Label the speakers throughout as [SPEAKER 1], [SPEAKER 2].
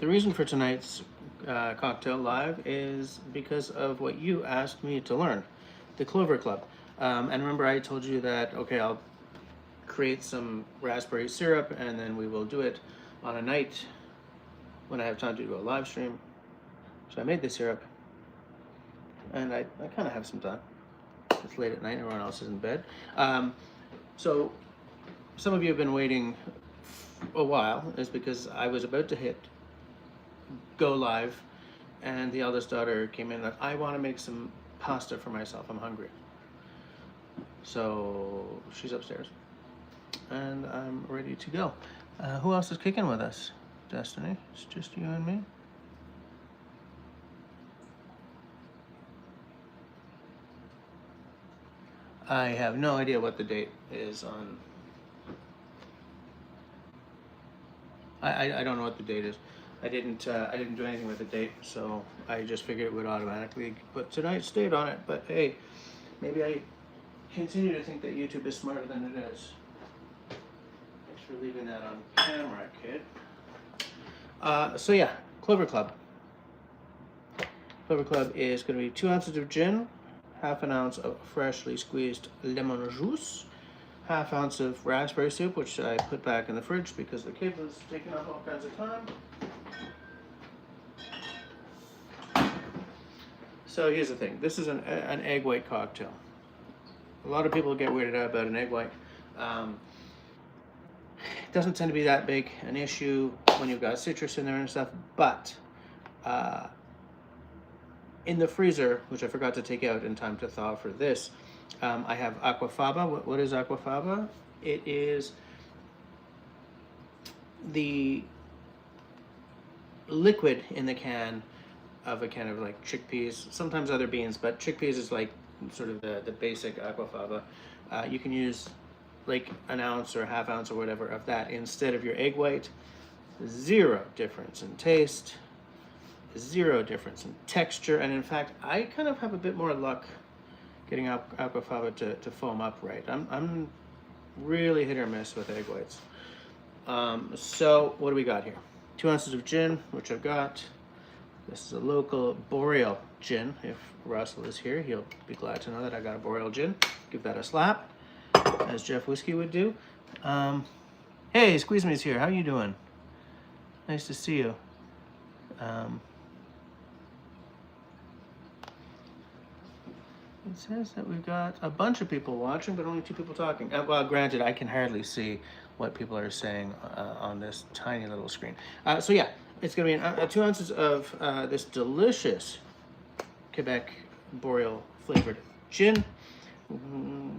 [SPEAKER 1] The reason for tonight's cocktail live is because of what you asked me to learn, the Clover Club. And remember I told you that, okay, I'll create some raspberry syrup and then we will do it on a night when I have time to do a live stream. So I made the syrup and I kind of have some time. It's late at night, everyone else is in bed. So some of you have been waiting a while, is because I was about to hit go live and the eldest daughter came in that I want to make some pasta for myself, I'm hungry. So she's upstairs and I'm ready to go. Who else is kicking with us? Destiny, it's just you and me. I have no idea what the date is on. I don't know what the date is. I didn't do anything with the date, so I just figured it would automatically put tonight's date on it. But hey, maybe I continue to think that YouTube is smarter than it is. Thanks for leaving that on camera, kid. So yeah, Clover Club. Clover Club is going to be 2 ounces of gin, half an ounce of freshly squeezed lemon juice, half ounce of raspberry soup, which I put back in the fridge because the kid was taking up all kinds of time. So here's the thing. This is an egg white cocktail. A lot of people get weirded out about an egg white. It doesn't tend to be that big an issue when you've got citrus in there and stuff, but in the freezer, which I forgot to take out in time to thaw for this, I have aquafaba. What is aquafaba? It is the liquid in the can of a can of like chickpeas, sometimes other beans, but chickpeas is like sort of the basic aquafaba. You can use like an ounce or a half ounce or whatever of that instead of your egg white. Zero difference in taste, zero difference in texture, and in fact I kind of have a bit more luck getting aquafaba to foam up right. I'm really hit or miss with egg whites. So what do we got here? 2 ounces of gin, which I've got. This is a local Boreal gin. If Russell is here, he'll be glad to know that I got a Boreal gin. Give that a slap, as Jeff Whiskey would do. Hey, Squeeze Me's here. How you doing? Nice to see you. It says that we've got a bunch of people watching, but only 2 people talking. Well, granted, I can hardly see what people are saying on this tiny little screen. So yeah, it's going to be 2 ounces of this delicious Quebec Boreal flavored gin,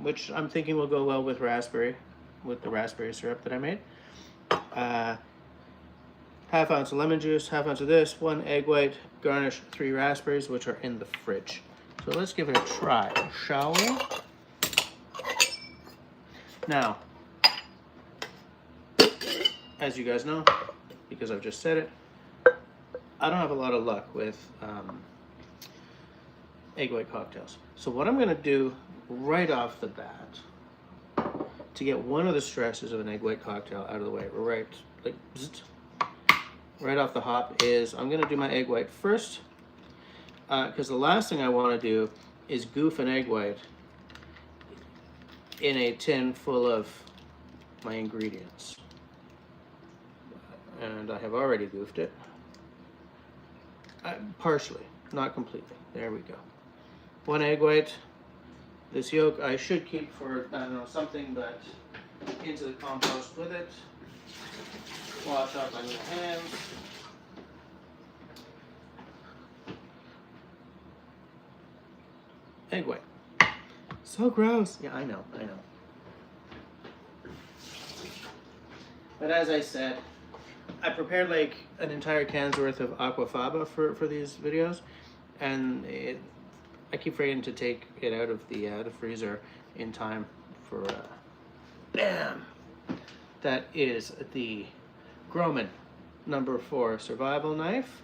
[SPEAKER 1] which I'm thinking will go well with raspberry, with the raspberry syrup that I made. Half ounce of lemon juice, half ounce of this, 1 egg white, garnish 3 raspberries, which are in the fridge. So let's give it a try, shall we? Now, as you guys know, because I've just said it, I don't have a lot of luck with egg white cocktails. So what I'm gonna do right off the bat to get one of the stresses of an egg white cocktail out of the way, right off the hop, is I'm gonna do my egg white first, because the last thing I want to do is goof an egg white in a tin full of my ingredients. And I have already goofed it. Partially, not completely. There we go. 1 egg white. This yolk I should keep for, I don't know, something, but into the compost with it. Wash off my little hands. Egg white. So gross. Yeah, I know. But as I said, I prepared like an entire can's worth of aquafaba for these videos, and I keep forgetting to take it out of the freezer in time for bam. That is the Groman No. 4 survival knife,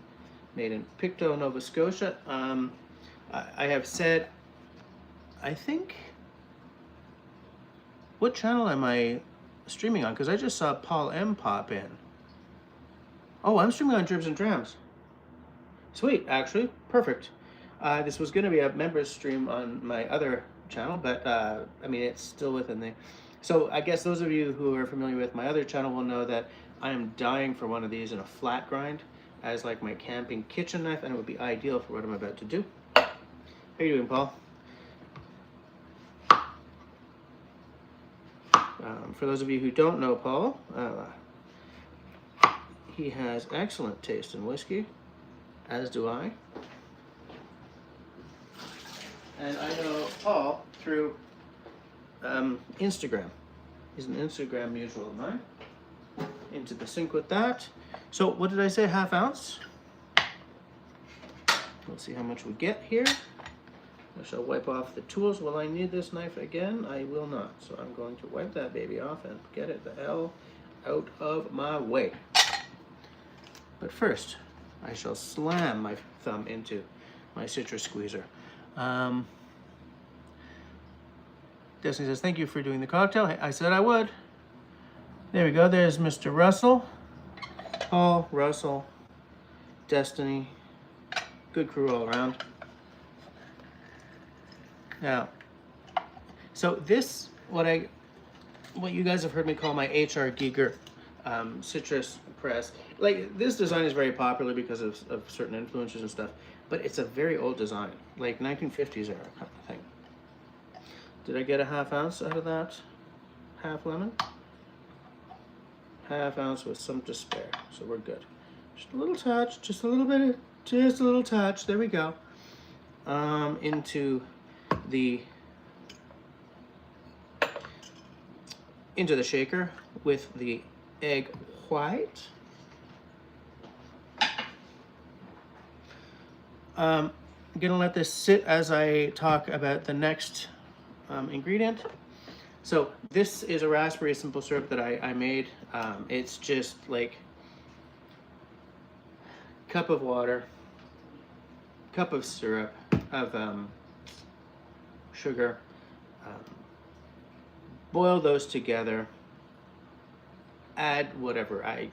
[SPEAKER 1] made in Pictou, Nova Scotia. I have said, I think, what channel am I streaming on? Because I just saw Paul M pop in. Oh, I'm streaming on Dribs and Drams. Sweet, actually, perfect. This was going to be a members stream on my other channel, but I mean, it's still within the. So I guess those of you who are familiar with my other channel will know that I am dying for one of these in a flat grind as like my camping kitchen knife, and it would be ideal for what I'm about to do. How are you doing, Paul? For those of you who don't know Paul, he has excellent taste in whiskey, as do I. And I know Paul through Instagram. He's an Instagram mutual of mine. Into the sink with that. So what did I say, ½ ounce? Let's see how much we get here. I shall wipe off the tools. Will I need this knife again? I will not. So I'm going to wipe that baby off and get it the hell out of my way. But first, I shall slam my thumb into my citrus squeezer. Destiny says, thank you for doing the cocktail. I said I would. There we go. There's Mr. Russell. Paul, Russell, Destiny. Good crew all around. Now, so this, what you guys have heard me call my H.R. Giger citrus press. Like, this design is very popular because of certain influencers and stuff, but it's a very old design, like 1950s era kind of thing. Did I get a ½ ounce out of that? Half lemon? ½ ounce with some to spare, so we're good. Just a little touch, just a little bit, just a little touch. There we go. Into the shaker with the egg white. I'm gonna let this sit as I talk about the next ingredient. So this is a raspberry simple syrup that I made. It's just like cup of water, cup of syrup, of sugar. Boil those together. Add whatever.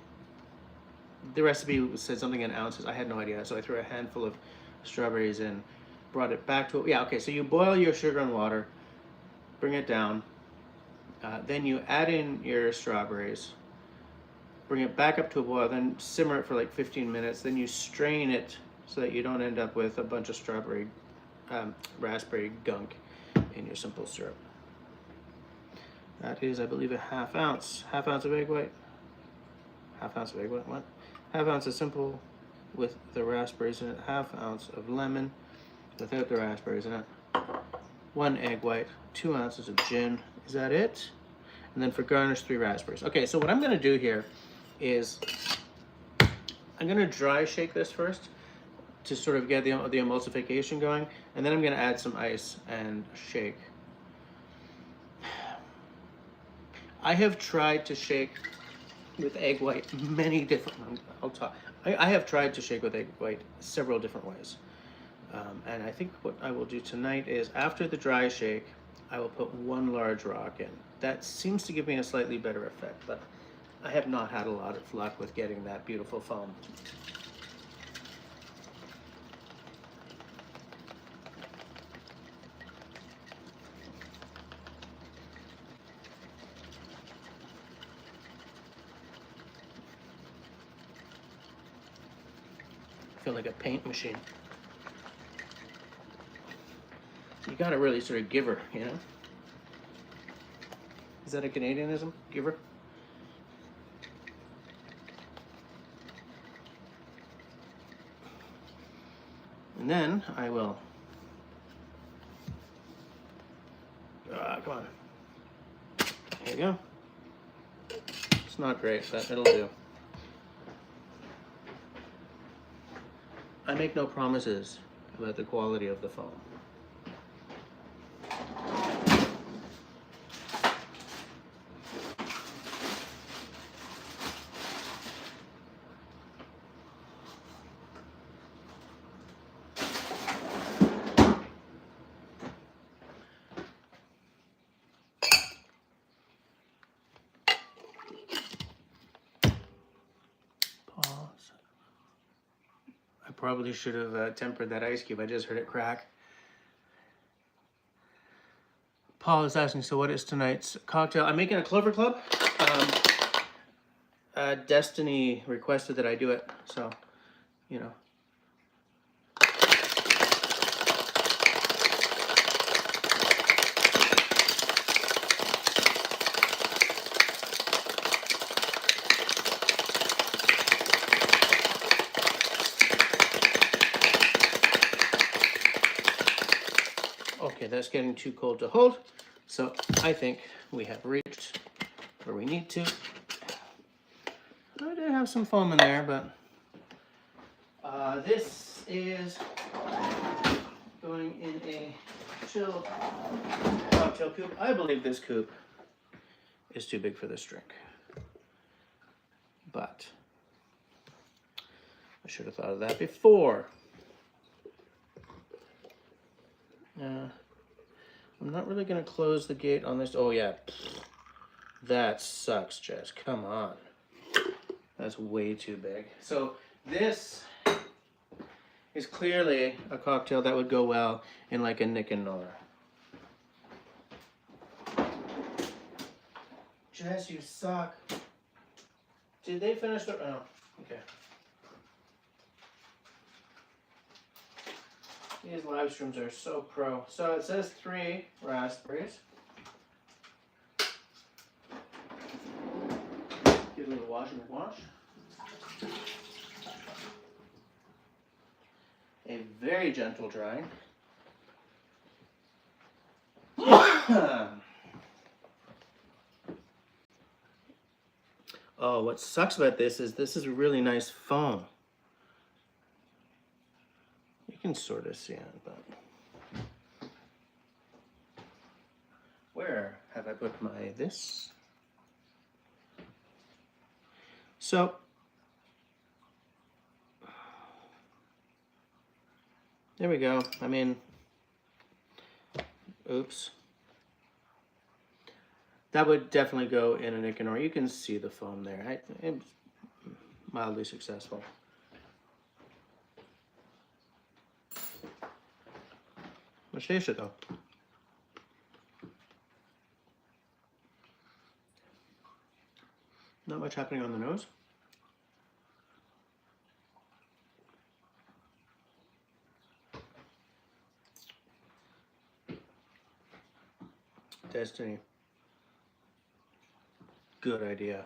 [SPEAKER 1] The recipe said something in ounces. I had no idea, so I threw a handful of strawberries in, brought it back to it. Yeah, okay, so you boil your sugar and water, bring it down, then you add in your strawberries, bring it back up to a boil, then simmer it for like 15 minutes, then you strain it so that you don't end up with a bunch of raspberry gunk in your simple syrup. That is, I believe, a ½ ounce. ½ ounce of egg white. ½ ounce of egg white, what? ½ ounce of simple with the raspberries in it. ½ ounce of lemon without the raspberries in it. 1 egg white. 2 ounces of gin. Is that it? And then for garnish, 3 raspberries. Okay, so what I'm gonna do here is I'm gonna dry shake this first to sort of get the emulsification going, and then I'm gonna add some ice and shake. I have tried to shake with egg white many different, I have tried to shake with egg white several different ways. And I think what I will do tonight is after the dry shake, I will put 1 large rock in. That seems to give me a slightly better effect, but I have not had a lot of luck with getting that beautiful foam. I feel like a paint machine. You gotta really sort of give her, you know? Is that a Canadianism? Give her? And then I will, come on. There you go. It's not great, but it'll do. I make no promises about the quality of the foam. Pause. probably should have tempered that ice cube. I just heard it crack. Paul is asking, so what is tonight's cocktail? I'm making a Clover Club. Destiny requested that I do it, so, you know. Okay, that's getting too cold to hold. So I think we have reached where we need to. I did have some foam in there, but this is going in a chilled cocktail coupe. I believe this coupe is too big for this drink, but I should have thought of that before. I'm not really going to close the gate on this. Oh, yeah. That sucks, Jess. Come on. That's way too big. So this is clearly a cocktail that would go well in like a Nick and Nora. Jess, you suck. Did they finish their... Oh, okay. These live streams are so pro. So it says 3 raspberries. Give it a little wash and wash. A very gentle drying. Oh, what sucks about this is a really nice foam. You can sort of see it, but where have I put my this? So there we go. I mean, oops. That would definitely go in a Nick and Nora. You can see the foam there. It's mildly successful. Let's taste it though. Not much happening on the nose. Destiny. Good idea.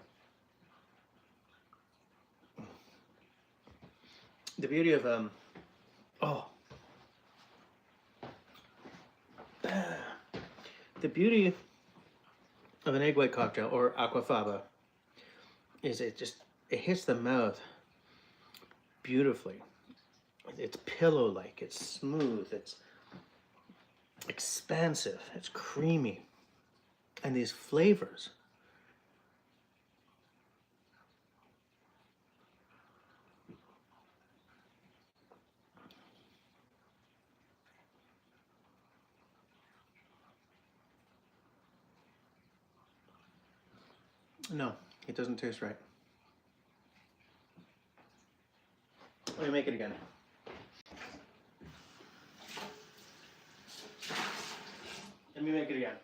[SPEAKER 1] The beauty of the beauty of an egg white cocktail or aquafaba is it hits the mouth beautifully. It's pillow-like, it's smooth, it's expansive, it's creamy, and these flavors. No, it doesn't taste right. Let me make it again. Let me make it again.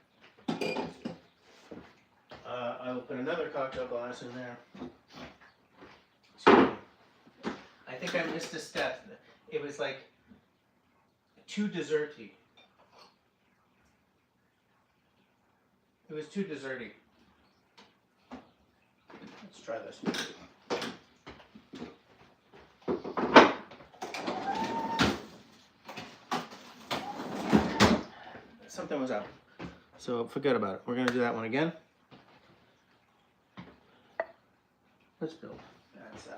[SPEAKER 1] I will put another cocktail glass in there. Excuse me. I think I missed a step. It was like too desserty. It was too desserty. Let's try this. Something was out. So forget about it. We're going to do that one again. Let's build. That's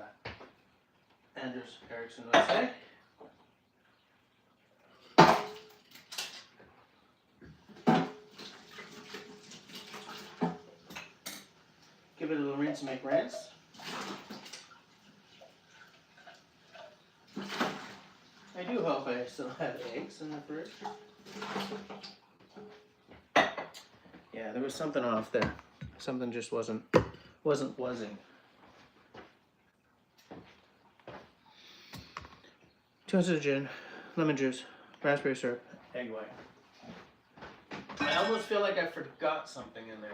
[SPEAKER 1] Anders Ericsson would say. Give it a little rinse and make rinse. I do hope I still have eggs in the fridge. Yeah, there was something off there. Something just wasn't wuzzing. 2 ounces of gin, lemon juice, raspberry syrup, egg white. I almost feel like I forgot something in there.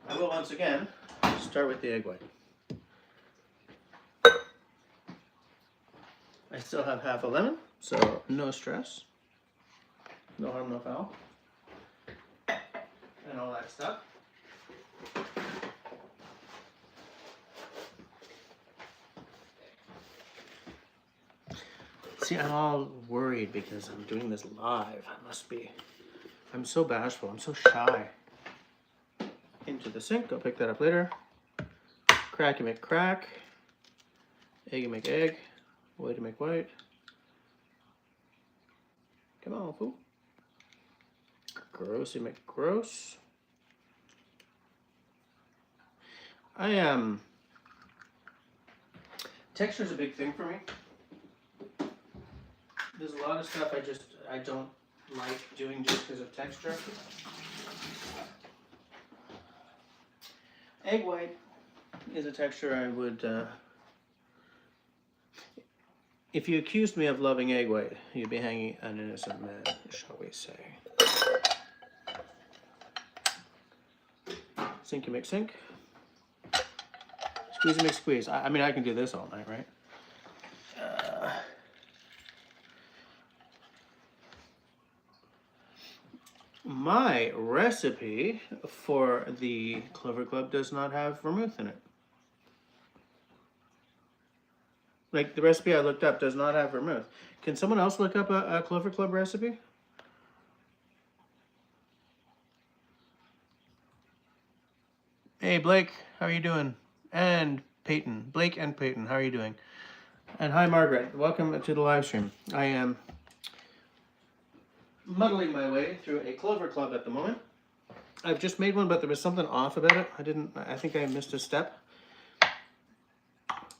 [SPEAKER 1] I will once again start with the egg white. I still have half a lemon, so no stress. No harm, no foul. And all that stuff. See, I'm all worried because I'm doing this live. I'm so bashful, I'm so shy. Into the sink, I'll pick that up later. Cracky make crack. Eggy make egg. Whitey make white. Come on, fool. Grossy make gross. Texture's a big thing for me. There's a lot of stuff I don't like doing just because of texture. Egg white is a texture I would, if you accused me of loving egg white, you'd be hanging an innocent man, shall we say. Sinky make sink. Squeezy make squeeze. I mean, I can do this all night, right? My recipe for the Clover Club does not have vermouth in it. Like, the recipe I looked up does not have vermouth. Can someone else look up a Clover Club recipe? Hey, Blake, how are you doing? And Peyton. Blake and Peyton, how are you doing? And hi, Margaret. Welcome to the live stream. I am muddling my way through a Clover Club at the moment. I've just made one, but there was something off about it. I think I missed a step.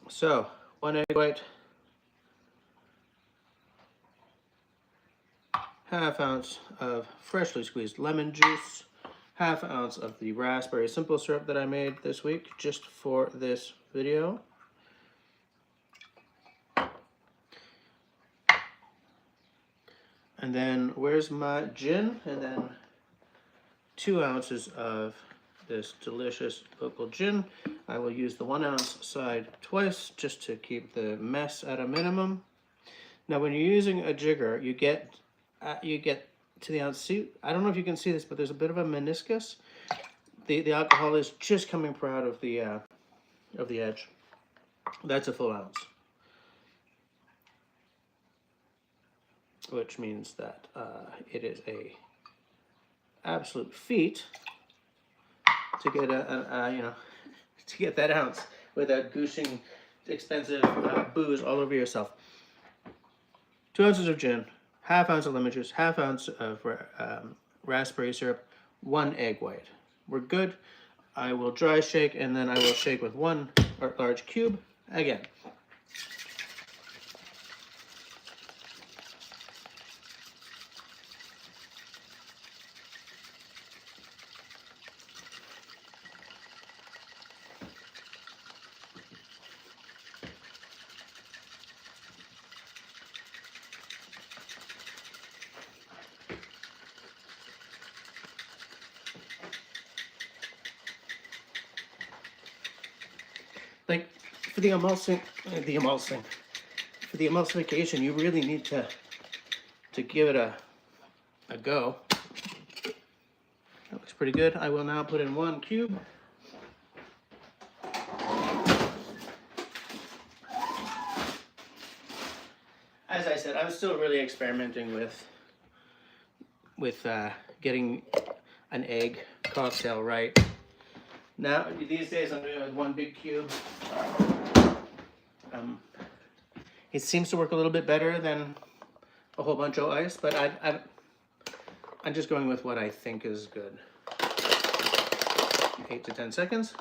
[SPEAKER 1] So, 1 egg white, ½ ounce of freshly squeezed lemon juice, ½ ounce of the raspberry simple syrup that I made this week just for this video. And then where's my gin? And then 2 ounces of this delicious local gin. I will use the 1 ounce side twice just to keep the mess at a minimum. Now, when you're using a jigger, you get to the ounce. See, I don't know if you can see this, but there's a bit of a meniscus. The alcohol is just coming out of the edge. That's a full ounce, which means that it is a absolute feat to get to get that ounce without gooshing expensive booze all over yourself. 2 ounces of gin, ½ ounce of lemon juice, ½ ounce of raspberry syrup, 1 egg white. We're good. I will dry shake, and then I will shake with 1 large cube again. Like, for the emulsification, you really need to give it a go. That looks pretty good. I will now put in 1 cube. As I said, I'm still really experimenting with getting an egg cocktail right. Now, these days I'm doing it with 1 big cube. It seems to work a little bit better than a whole bunch of ice, but I'm just going with what I think is good. 8 to 10 seconds.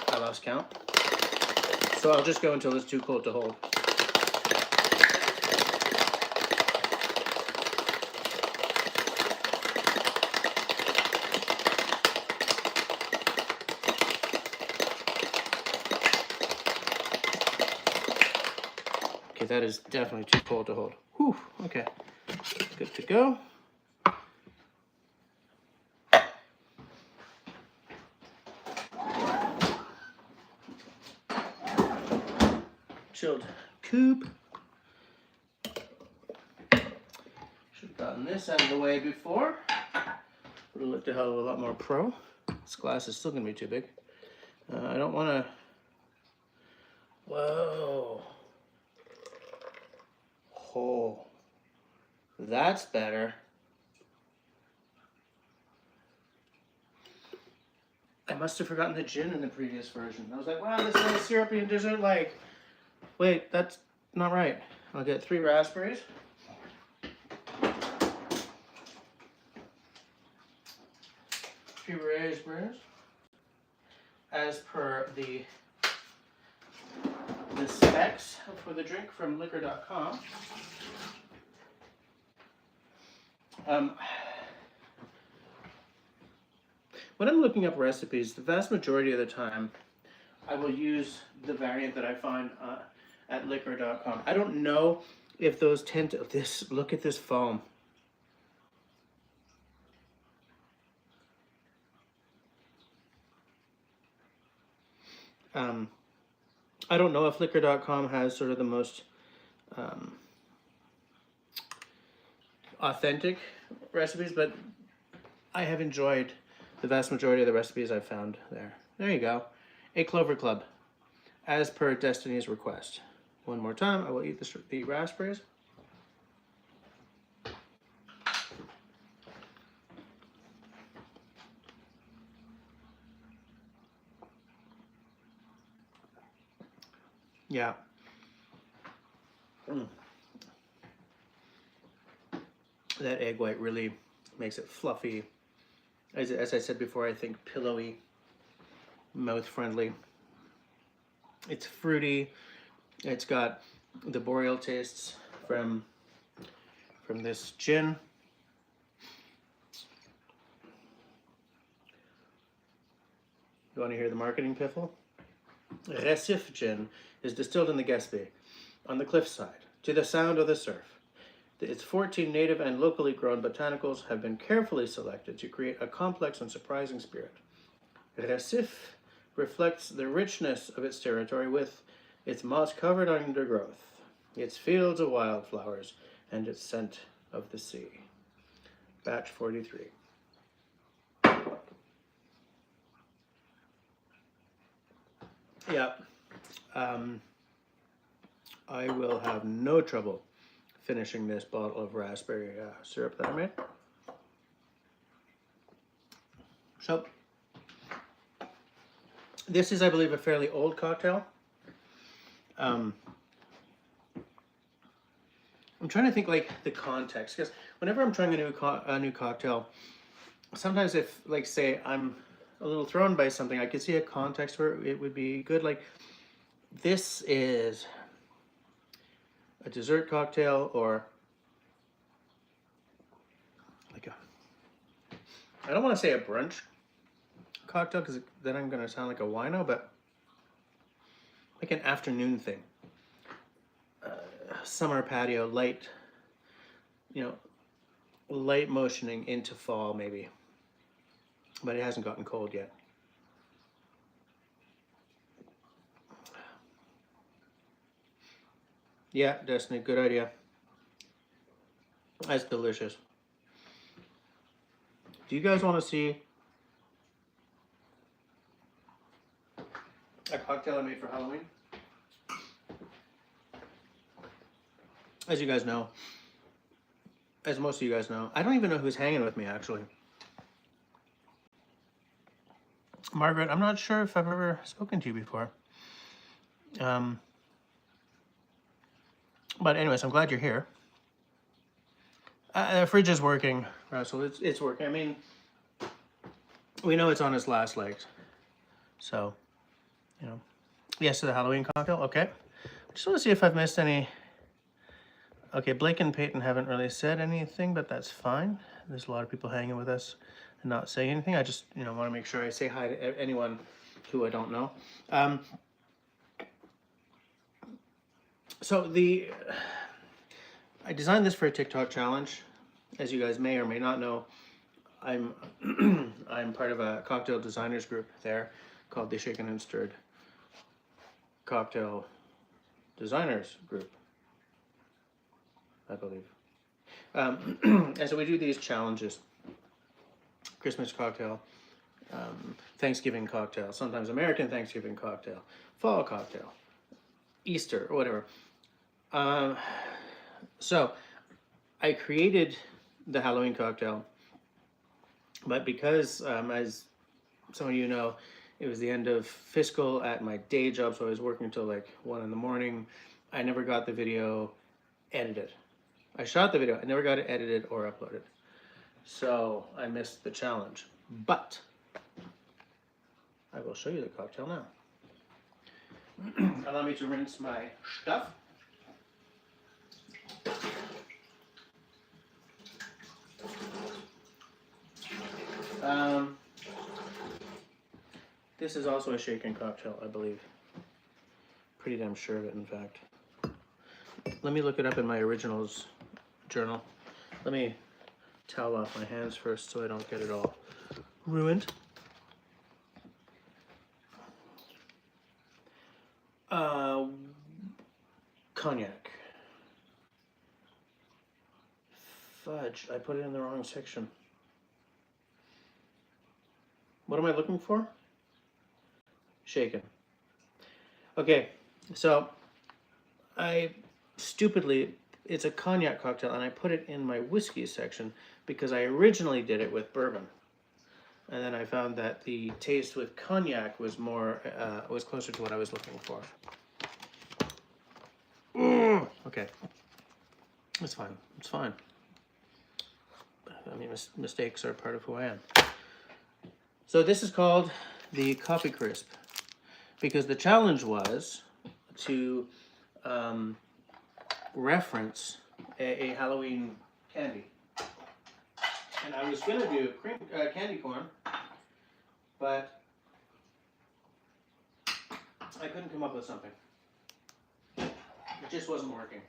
[SPEAKER 1] I lost count. So I'll just go until it's too cold to hold. Okay, that is definitely too cold to hold. Whew, okay. Good to go. Chilled coupe. Should have gotten this out of the way before. Would have looked a hell of a lot more pro. This glass is still going to be too big. I don't want to... Whoa. Oh. That's better. I must have forgotten the gin in the previous version. I was like, wow, this is a syrupy and dessert-like. Wait, that's not right. I'll get 3 raspberries. Raspberries, as per the specs for the drink from liquor.com. When I'm looking up recipes, the vast majority of the time, I will use the variant that I find at liquor.com. I don't know if those tend to... Look at this foam. I don't know if liquor.com has sort of the most authentic recipes, but I have enjoyed the vast majority of the recipes I've found there. There you go. A Clover Club, as per Destiny's request. One more time, I will eat the raspberries. Yeah. That egg white really makes it fluffy. As I said before, I think pillowy, mouth-friendly. It's fruity. It's got the boreal tastes from this gin. You want to hear the marketing piffle? Récif gin is distilled in the Gaspé, on the cliffside, to the sound of the surf. Its 14 native and locally grown botanicals have been carefully selected to create a complex and surprising spirit. Récif reflects the richness of its territory with its moss-covered undergrowth, its fields of wildflowers, and its scent of the sea. Batch 43. Yeah, I will have no trouble finishing this bottle of raspberry syrup that I made. So, this is, I believe, a fairly old cocktail. I'm trying to think, like, the context, because whenever I'm trying a new cocktail, sometimes if, like, say, I'm a little thrown by something, I could see a context where it would be good. Like, this is a dessert cocktail, or like I don't want to say a brunch cocktail, because then I'm going to sound like a wino, but like an afternoon thing. Summer patio, light, light motioning into fall maybe. But it hasn't gotten cold yet. Yeah, Destiny, good idea. That's delicious. Do you guys want to see a cocktail I made for Halloween? As you guys know, as most of you guys know, I don't even know who's hanging with me, actually. Margaret, I'm not sure if I've ever spoken to you before. But anyways, I'm glad you're here. The fridge is working, Russell. It's working. I mean, we know it's on its last legs. So, yes to the Halloween cocktail. Okay. Just want to see if I've missed any. Okay, Blake and Peyton haven't really said anything, but that's fine. There's a lot of people hanging with us and not saying anything. I just, want to make sure I say hi to anyone who I don't know. So I designed this for a TikTok challenge. As you guys may or may not know, I'm I'm part of a cocktail designers group there called the Shaken and Stirred Cocktail Designers Group, I believe. And so we do these challenges: Christmas cocktail, Thanksgiving cocktail, sometimes American Thanksgiving cocktail, fall cocktail, Easter, or whatever. So I created the Halloween cocktail, but because, as some of you know, it was the end of fiscal at my day job, so I was working until like 1 in the morning. I never got the video edited. I shot the video, I never got it edited or uploaded. So I missed the challenge. But I will show you the cocktail now. Allow me to rinse my stuff. This is also a shaken cocktail, I believe. Pretty damn sure of it, in fact. Let me look it up in my originals journal. Let me towel off my hands first so I don't get it all ruined. Cognac. Fudge, I put it in the wrong section. What am I looking for? Shaken. Okay, so I stupidly, it's a cognac cocktail, and I put it in my whiskey section because I originally did it with bourbon. And then I found that the taste with cognac was more, was closer to what I was looking for. Okay, it's fine, it's fine. I mean, mistakes are part of who I am. So this is called the Coffee Crisp, because the challenge was to reference a Halloween candy. And I was going to do candy corn, but I couldn't come up with something. It just wasn't working.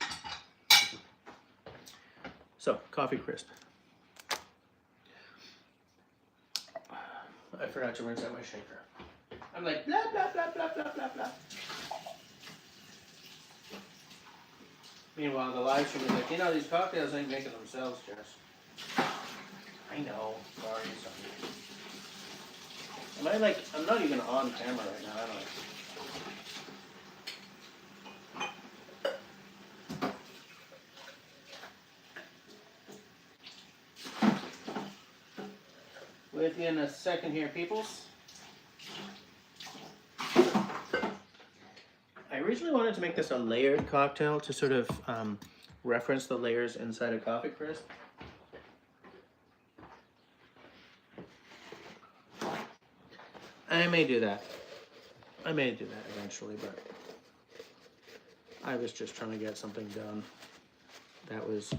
[SPEAKER 1] So, Coffee Crisp. I forgot to rinse out my shaker. I'm like, blah, blah, blah, blah, blah, blah, blah. Meanwhile, the live stream is like, you know, these cocktails ain't making themselves, Jess. I know. Sorry. Am I like, I'm not even on camera right now, am I? With you in a second here, peoples. I originally wanted to make this a layered cocktail to sort of reference the layers inside a Coffee Crisp. I may do that. I may do that eventually, but I was just trying to get something done that was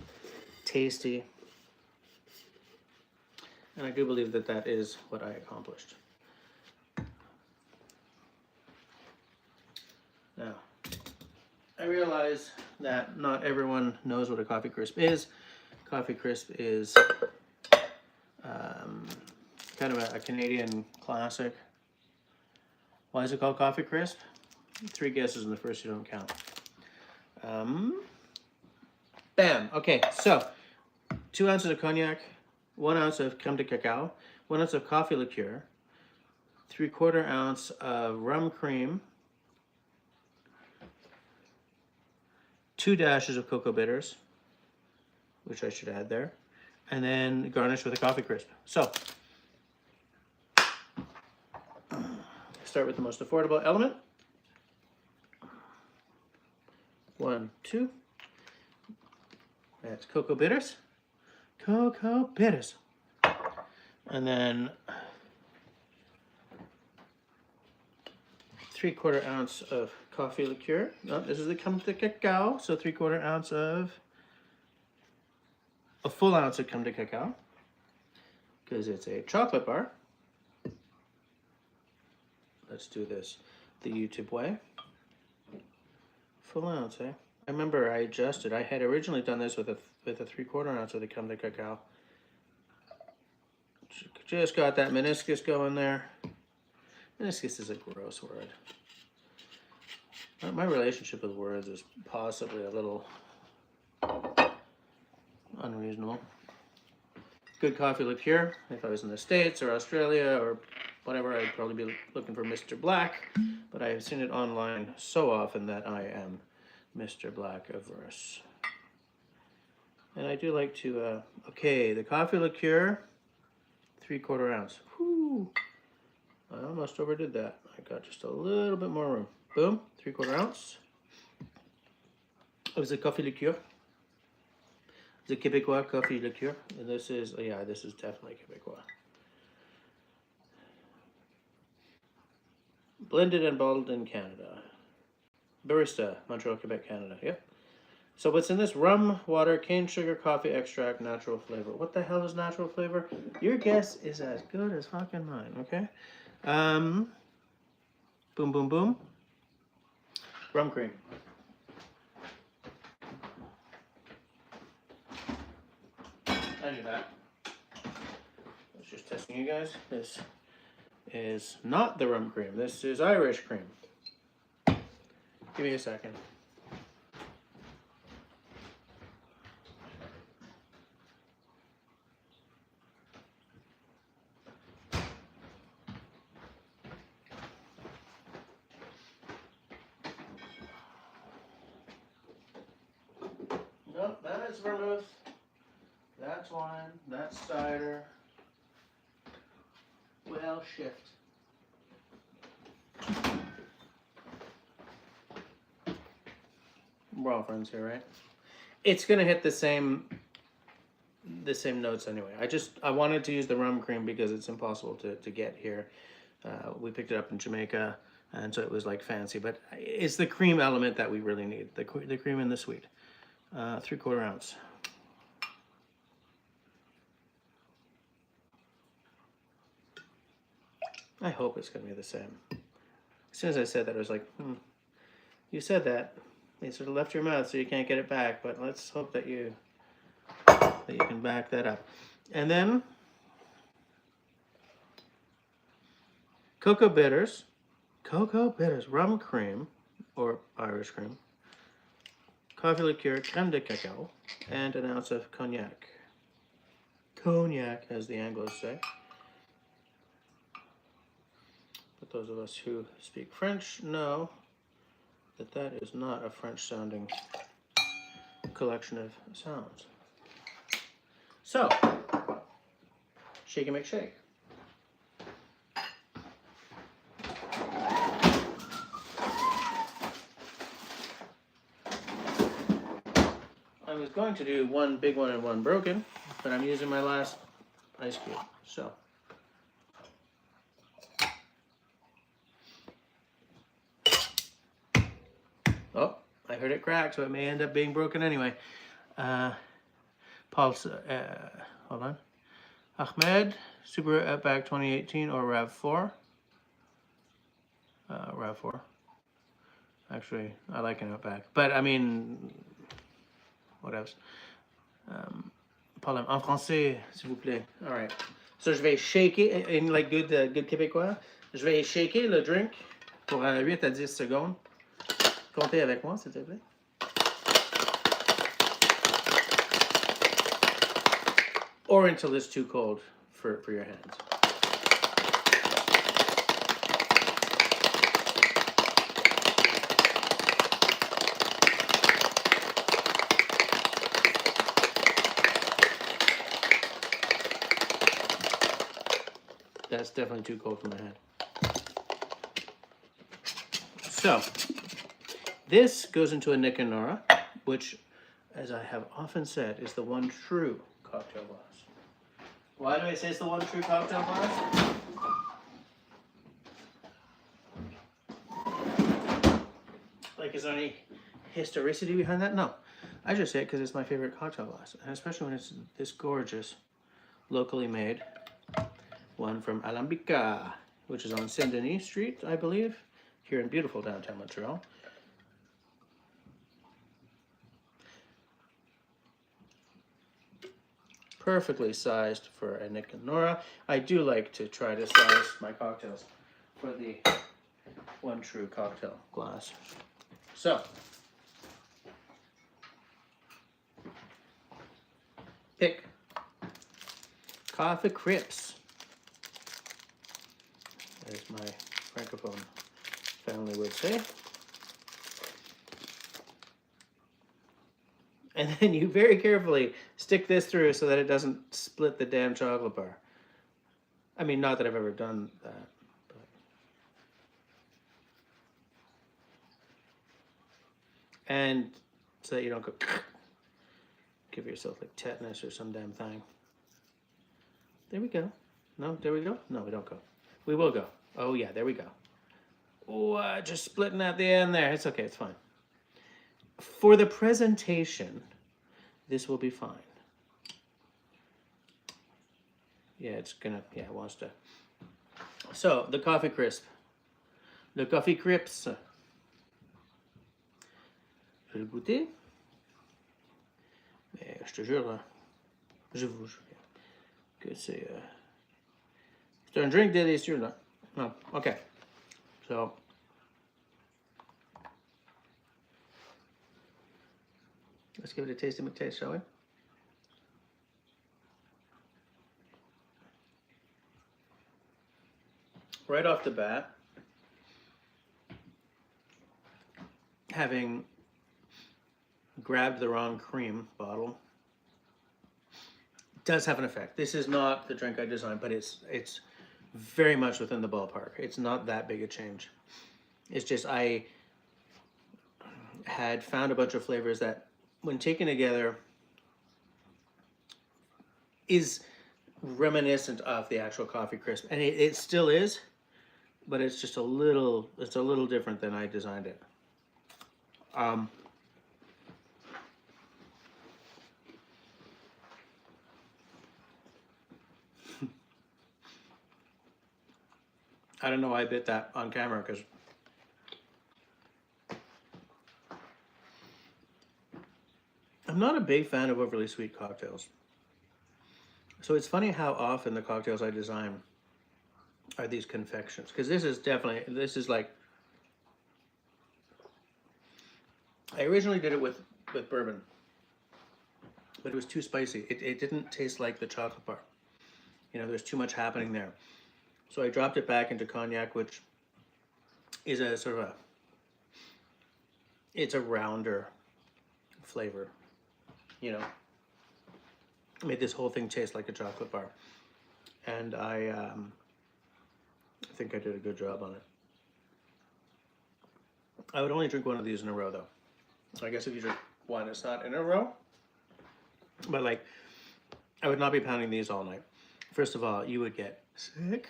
[SPEAKER 1] tasty. And I do believe that that is what I accomplished. Now, I realize that not everyone knows what a Coffee Crisp is. Coffee Crisp is kind of a Canadian classic. Why is it called Coffee Crisp? 3 guesses and the first you don't count. Bam! Okay, so 2 ounces of cognac, 1 ounce of creme de cacao, 1 ounce of coffee liqueur, 3/4 ounce of rum cream, 2 dashes of cocoa bitters, which I should add there, and then garnish with a Coffee Crisp. So, start with the most affordable element. 1, 2. That's cocoa bitters. Cocoa bitters. And then 3/4 ounce of coffee liqueur. No, this is the creme de cacao, so 3/4 ounce of, a full ounce of creme de cacao, because it's a chocolate bar. Let's do this the YouTube way. Full ounce, eh? remember I adjusted. I had originally done this with a 3/4 ounce of the creme de cacao. Just got that meniscus going there. Meniscus is a gross word. My relationship with words is possibly a little unreasonable. Good coffee liqueur. If I was in the States or Australia or whatever, I'd probably be looking for Mr. Black. But I have seen it online so often that I am Mr. Black averse. And I do like to, okay, the coffee liqueur, 3/4 ounce. Whew. I almost overdid that. I got just a little bit more room. Boom, 3/4 ounce of the coffee liqueur. The Québécois coffee liqueur. And this is, yeah, this is definitely Québécois. Blended and bottled in Canada. Barista, Montreal, Quebec, Canada. Yep. So what's in this? Rum, water, cane sugar, coffee extract, natural flavor. What the hell is natural flavor? Your guess is as good as fucking mine, okay? Boom, boom, boom. Rum cream. I knew that. I was just testing you guys. This is not the rum cream. This is Irish cream. Give me a second. Nope, that's vermouth. That's wine. That's cider. Well, shift. We're all friends here, right? It's gonna hit the same notes anyway. I wanted to use the rum cream because it's impossible to get here. We picked it up in Jamaica, and so it was like fancy. But it's the cream element that we really need. The cream and the sweet. 3/4 ounce. I hope it's going to be the same. As soon as I said that, I was like, you said that. You sort of left your mouth so you can't get it back, but let's hope that you can back that up. And then cocoa bitters, rum cream, or Irish cream, coffee liqueur, creme de cacao, and an ounce of cognac. Cognac, as the Anglos say. But those of us who speak French know that that is not a French-sounding collection of sounds. So, shake and make shake. I was going to do one big one and one broken, but I'm using my last ice cube, so. Oh, I heard it crack, so it may end up being broken anyway. Hold on. Ahmed, Super Outback 2018 or RAV4. RAV4. Actually, I like an Outback, but I mean, what else? Parlez en français, s'il vous plaît. All right. So je vais shaker, in like good québécois, je vais shaker le drink pour 8 à 10 secondes. Comptez avec moi, s'il te plaît. Or until it's too cold for your hands. That's definitely too cold for my hand. So, this goes into a Nick and Nora, which, as I have often said, is the one true cocktail glass. Why do I say it's the one true cocktail glass? Like, is there any historicity behind that? No. I just say it because it's my favorite cocktail glass, and especially when it's this gorgeous, locally made one from Alambica, which is on Saint Denis Street, I believe, here in beautiful downtown Montreal. perfectly sized for a Nick and Nora. I do like to try to size my cocktails for the one true cocktail glass. So, pick Coffee Crips, as my Francophone family would say. And then you very carefully stick this through so that it doesn't split the damn chocolate bar. I mean, not that I've ever done that. But. And so that you don't go give yourself like tetanus or some damn thing. There we go. No, there we go. No, we don't go. We will go. Oh yeah, there we go. Oh, just splitting at the end there. It's okay, it's fine. For the presentation, this will be fine. Yeah, it's gonna, yeah, it wants to. So, the Coffee Crisp. Le Coffee Crips. Je vais le goûter. Mais je te jure, je vous jure que c'est un drink délicieux, là. No, okay. So, let's give it a tasty McTaste, shall we? Right off the bat, having grabbed the wrong cream bottle does have an effect. This is not the drink I designed, but it's very much within the ballpark. It's not that big a change. It's just I had found a bunch of flavors that, when taken together, is reminiscent of the actual Coffee Crisp, and it still is, but it's just a little different than I designed it. I don't know why I bit that on camera, because I'm not a big fan of overly sweet cocktails. So it's funny how often the cocktails I design are these confections, because this is like, I originally did it with bourbon, but it was too spicy. It didn't taste like the chocolate bar. You know, there's too much happening there. So I dropped it back into cognac, which is a sort of it's a rounder flavor, you know. Made this whole thing taste like a chocolate bar. And I think I did a good job on it. I would only drink one of these in a row, though. I guess if you drink one, it's not in a row. But like, I would not be pounding these all night. First of all, you would get sick.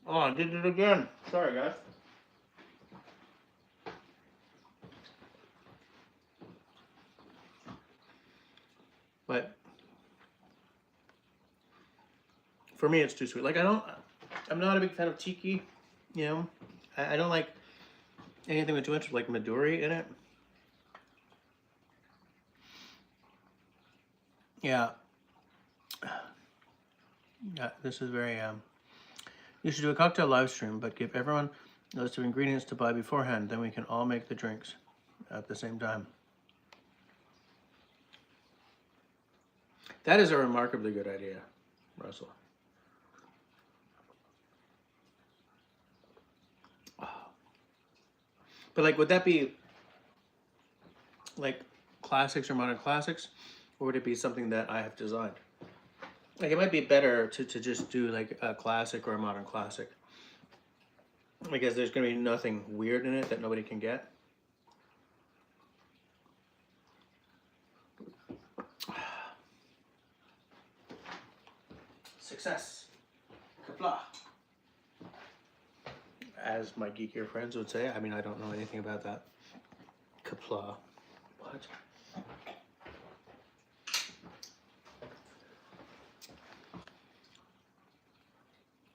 [SPEAKER 1] Oh, I did it again. Sorry, guys. But for me, it's too sweet. Like, I'm not a big fan of tiki, you know. I don't like anything with too much like Midori in it. Yeah. Yeah, this is very, you should do a cocktail live stream, but give everyone a list of ingredients to buy beforehand. Then we can all make the drinks at the same time. That is a remarkably good idea, Russell. Oh. But like, would that be like classics or modern classics? Or would it be something that I have designed? Like, it might be better to just do like a classic or a modern classic, because there's going to be nothing weird in it that nobody can get. Success. Kapla. As my geekier friends would say. I mean, I don't know anything about that. Kapla. What?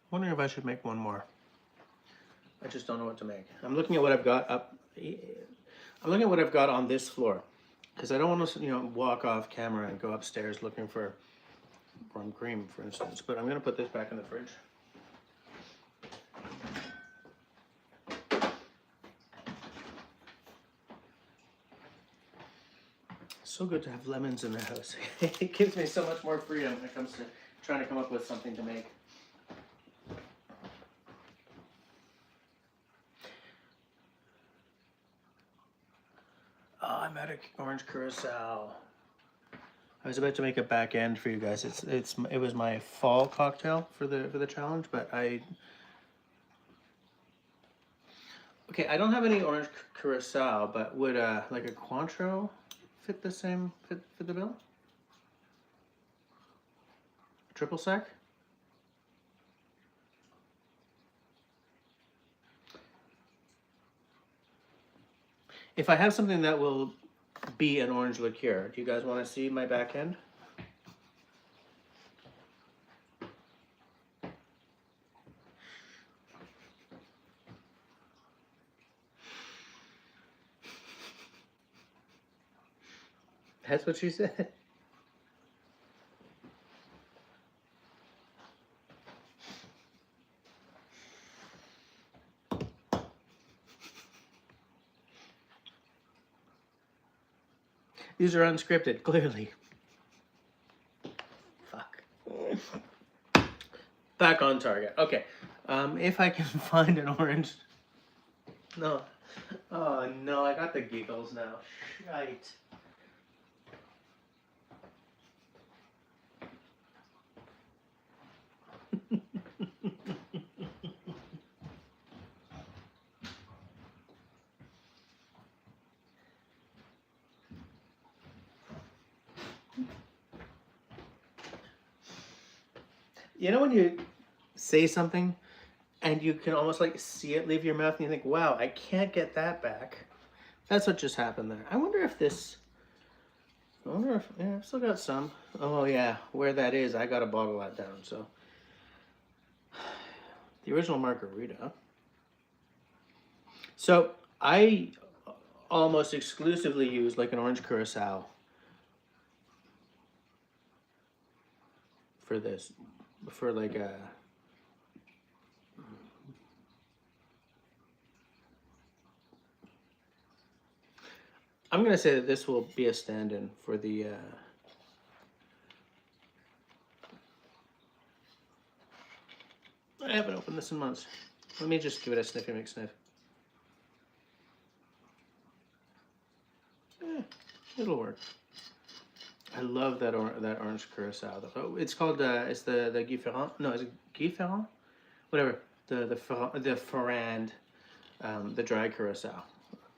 [SPEAKER 1] Wondering if I should make one more. I just don't know what to make. I'm looking at what I've got up. I'm looking at what I've got on this floor. because I don't want to, walk off camera and go upstairs looking for rum cream, for instance. But I'm going to put this back in the fridge. So good to have lemons in the house. It gives me so much more freedom when it comes to trying to come up with something to make. Oh, I'm out of orange curacao. I was about to make a back end for you guys. It was my fall cocktail for the challenge, but okay, I don't have any orange curacao, but would like a Cointreau fit the bill? Triple sec? If I have something that will be an orange liqueur, do you guys want to see my back end? That's what she said. These are unscripted, clearly. Fuck. Back on target. Okay. If I can find an orange. No. Oh no, I got the giggles now. Shite. You know when you say something and you can almost like see it leave your mouth and you think, wow, I can't get that back. That's what just happened there. I wonder if yeah, I've still got some. Oh yeah, where that is, I gotta bottle that down, so. The original margarita. So I almost exclusively use like an orange curacao for this, for like a, I'm gonna say that this will be a stand-in for the I haven't opened this in months. Let me just give it a sniffy McSniff. It'll work. I love that orange curacao. Oh, it's called it's the Guy Ferrand. No, is it Guy Ferrand? Whatever. The Ferrand, the dry curacao.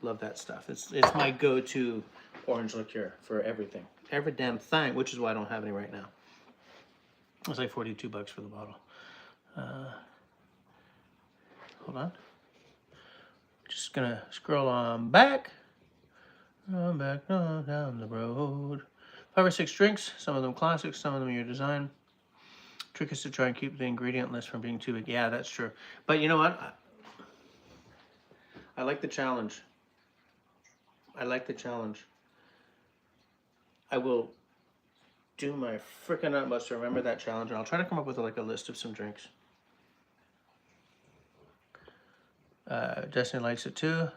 [SPEAKER 1] Love that stuff. It's my go-to orange liqueur for everything, every damn thing. Which is why I don't have any right now. It's like $42 for the bottle. Hold on. Just gonna scroll on back. Back on down the road. 5 or 6 drinks, some of them classics, some of them your design. Trick is to try and keep the ingredient list from being too big. Yeah, that's true. But you know what? I like the challenge. I like the challenge. I will do my freaking utmost to remember that challenge, and I'll try to come up with like a list of some drinks. Destiny likes it too.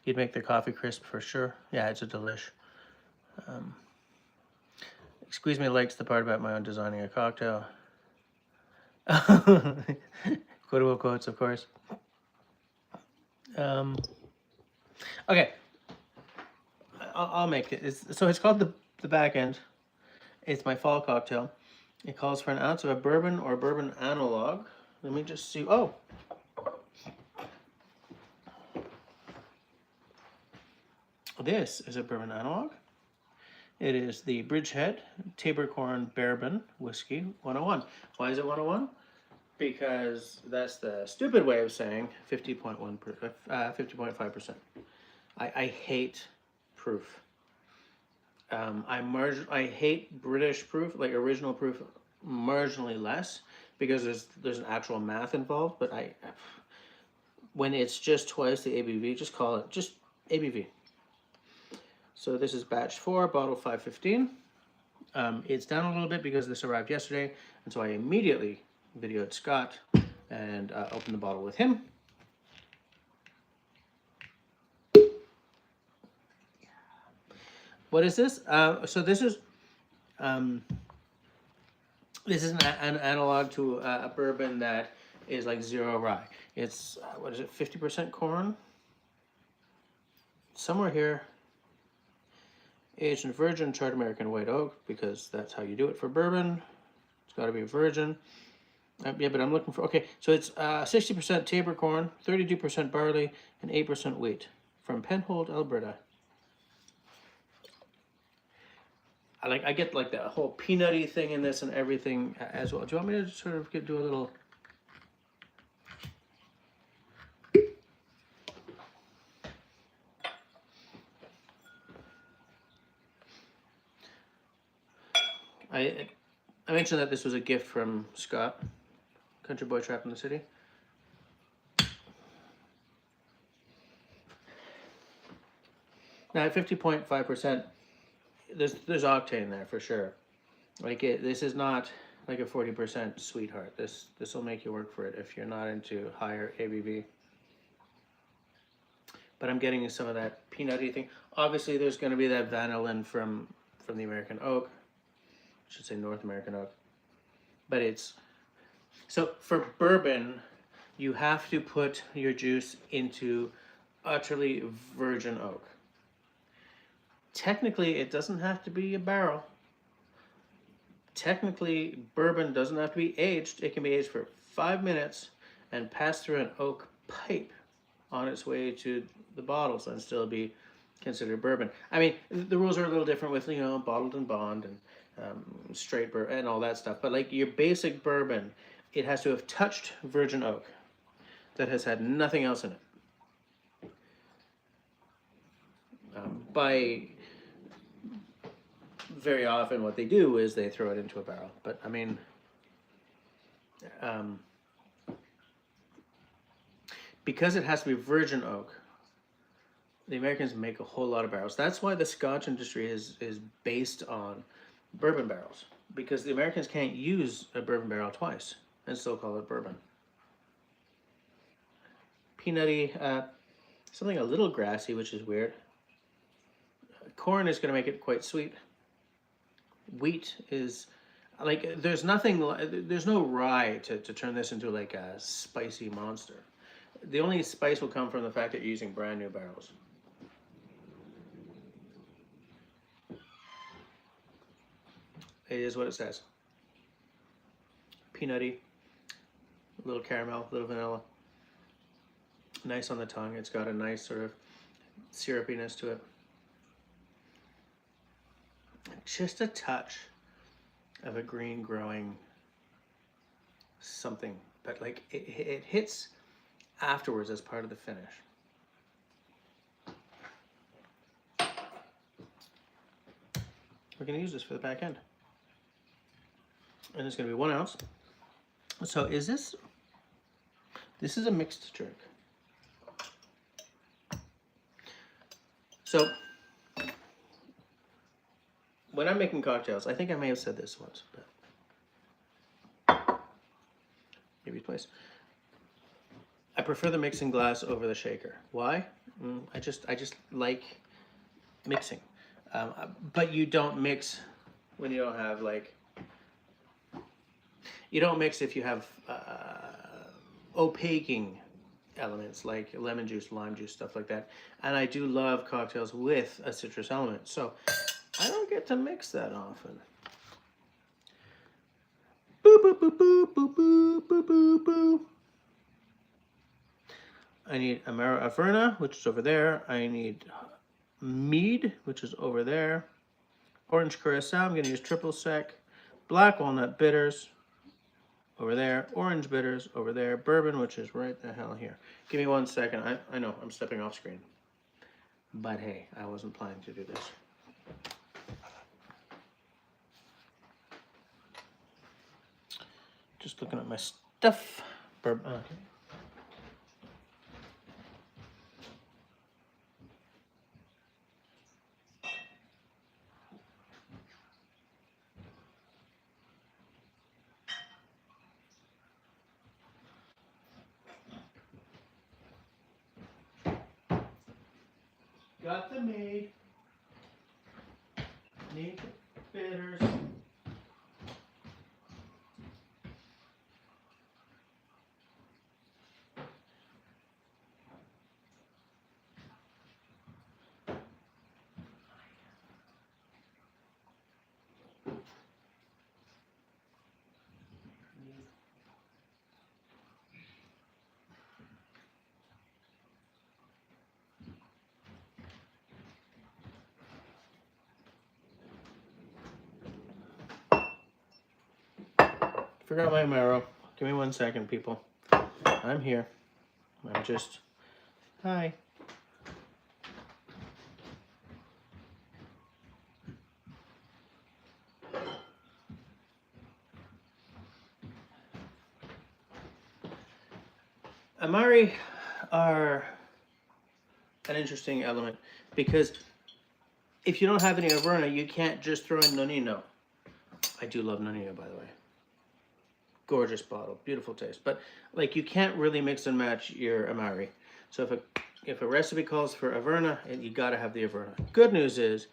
[SPEAKER 1] You'd make the coffee crisp for sure. Yeah, it's a delish. Squeeze Me likes the part about my own designing a cocktail. Quotable quotes, of course. Okay. I'll make it. So it's called the back end. It's my fall cocktail. It calls for an ounce of a bourbon or bourbon analog. Let me just see. Oh. This is a bourbon analog. It is the Bridgehead Tabercorn Bourbon Whiskey 101. Why is it 101? Because that's the stupid way of saying 50.5%. I hate proof. I hate British proof, like original proof, marginally less because there's an actual math involved. But when it's just twice the ABV, just call it just ABV. So this is batch 4, bottle 515. It's down a little bit because this arrived yesterday, and so I immediately videoed Scott and opened the bottle with him. What is this? So this is an analog to a bourbon that is like 0 rye. It's what is it? 50% corn. Somewhere here. Aged in virgin charred American white oak, because that's how you do it for bourbon. It's got to be virgin. Yeah, but I'm looking for, okay, so it's 60% Tabor corn, 32% barley, and 8% wheat from Penhold, Alberta. I get like the whole peanutty thing in this and everything as well. Do you want me to sort of do a little? I mentioned that this was a gift from Scott, Country Boy Trapped in the City. Now at 50.5%, there's octane there for sure. This is not like a 40% sweetheart. This will make you work for it if you're not into higher ABV. But I'm getting some of that peanutty thing. Obviously, there's going to be that vanillin from the American oak. I should say North American oak. But it's so for bourbon, you have to put your juice into utterly virgin oak. Technically, it doesn't have to be a barrel. Technically, bourbon doesn't have to be aged. It can be aged for 5 minutes and pass through an oak pipe on its way to the bottles and still be considered bourbon. I mean, the rules are a little different with, bottled and bond and straight bourbon and all that stuff. But like your basic bourbon, it has to have touched virgin oak that has had nothing else in it. Very often what they do is they throw it into a barrel. But I mean, because it has to be virgin oak, the Americans make a whole lot of barrels. That's why the Scotch industry is based on bourbon barrels, because the Americans can't use a bourbon barrel twice and still call it bourbon. Peanutty, something a little grassy, which is weird. Corn is going to make it quite sweet. Wheat is like, there's no rye to turn this into like a spicy monster. The only spice will come from the fact that you're using brand new barrels. It is what it says. Peanutty, a little caramel, a little vanilla. Nice on the tongue. It's got a nice sort of syrupiness to it. Just a touch of a green growing something, but like it hits afterwards as part of the finish. We're going to use this for the back end. And it's going to be 1 ounce. So this is a mixed drink. So when I'm making cocktails, I think I may have said this once, but maybe twice. I prefer the mixing glass over the shaker. Why? I just like mixing. But you don't mix when you don't have like. You don't mix if you have opaquing elements like lemon juice, lime juice, stuff like that. And I do love cocktails with a citrus element, so I don't get to mix that often. Boo, boo, boo, boo, boo, boo, boo, boo, boo. I need Amaro Averna, which is over there. I need mead, which is over there. Orange Curacao, I'm going to use triple sec. Black walnut bitters, over there. Orange bitters, over there. Bourbon, which is right the hell here. Give me 1 second. I know, I'm stepping off screen. But hey, I wasn't planning to do this. Just looking at my stuff. Bourbon. Okay. got the mead. Need the bitters. Forgot my marrow. Give me 1 second, people. I'm here. I'm just... Hi. Amari are an interesting element because if you don't have any Averna, you can't just throw in Nonino. I do love Nonino, by the way. Gorgeous bottle, beautiful taste. But like, you can't really mix and match your Amari. So if a recipe calls for Averna, you gotta have the Averna. Good news is,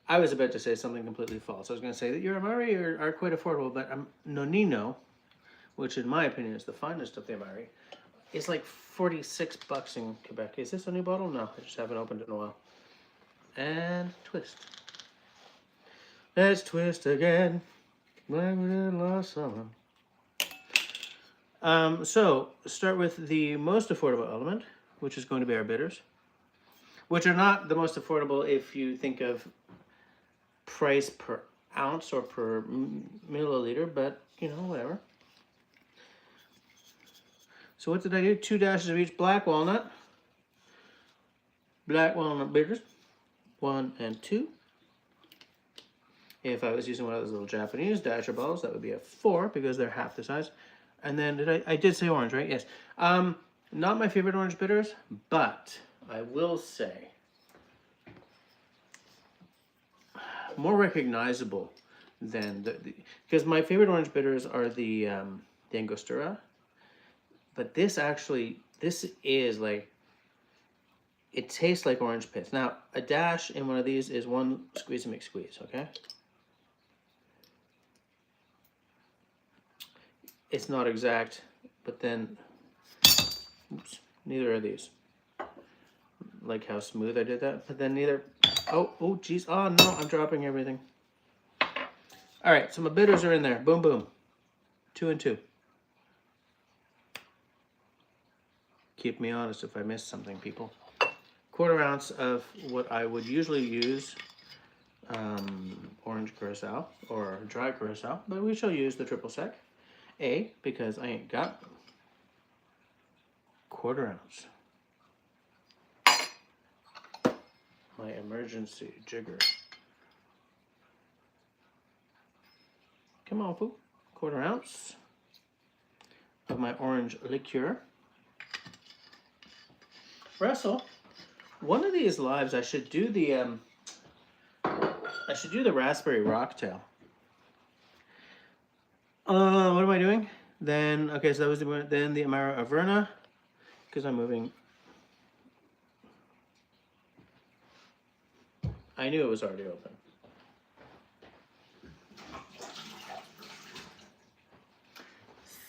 [SPEAKER 1] I was about to say something completely false. I was going to say that your Amari are quite affordable, but Nonino, which in my opinion is the finest of the Amari, is like 46 bucks in Quebec. Is this a new bottle? No, I just haven't opened it in a while. And twist. Let's twist again, like we did last summer. So, start with the most affordable element, which is going to be our bitters, which are not the most affordable if you think of price per ounce or per milliliter, but, you know, whatever. So what did I do? 2 dashes of each black walnut bitters, 1 and 2. If I was using one of those little Japanese dasher bottles, that would be a 4 because they're half the size. And then I did say orange, right? Yes. Not my favorite orange bitters, but I will say more recognizable than because my favorite orange bitters are the Angostura, but this is like, it tastes like orange pits. Now, a dash in one of these is 1 squeeze and McSqueeze, okay? It's not exact, but then, oops, neither are these. Like how smooth I did that, but then neither, oh geez, oh no, I'm dropping everything. All right, so my bitters are in there, boom, boom, 2 and 2. Keep me honest if I missed something, people. 1/4 ounce of what I would usually use, orange curacao or dry curacao, but we shall use the triple sec. Because I ain't got 1/4 ounce. My emergency jigger. Come on, Pooh. 1/4 ounce of my orange liqueur. Russell, one of these lives I should do the raspberry rocktail. What am I doing? Then, okay, so that was then the Amaro Averna, because I'm moving. I knew it was already open.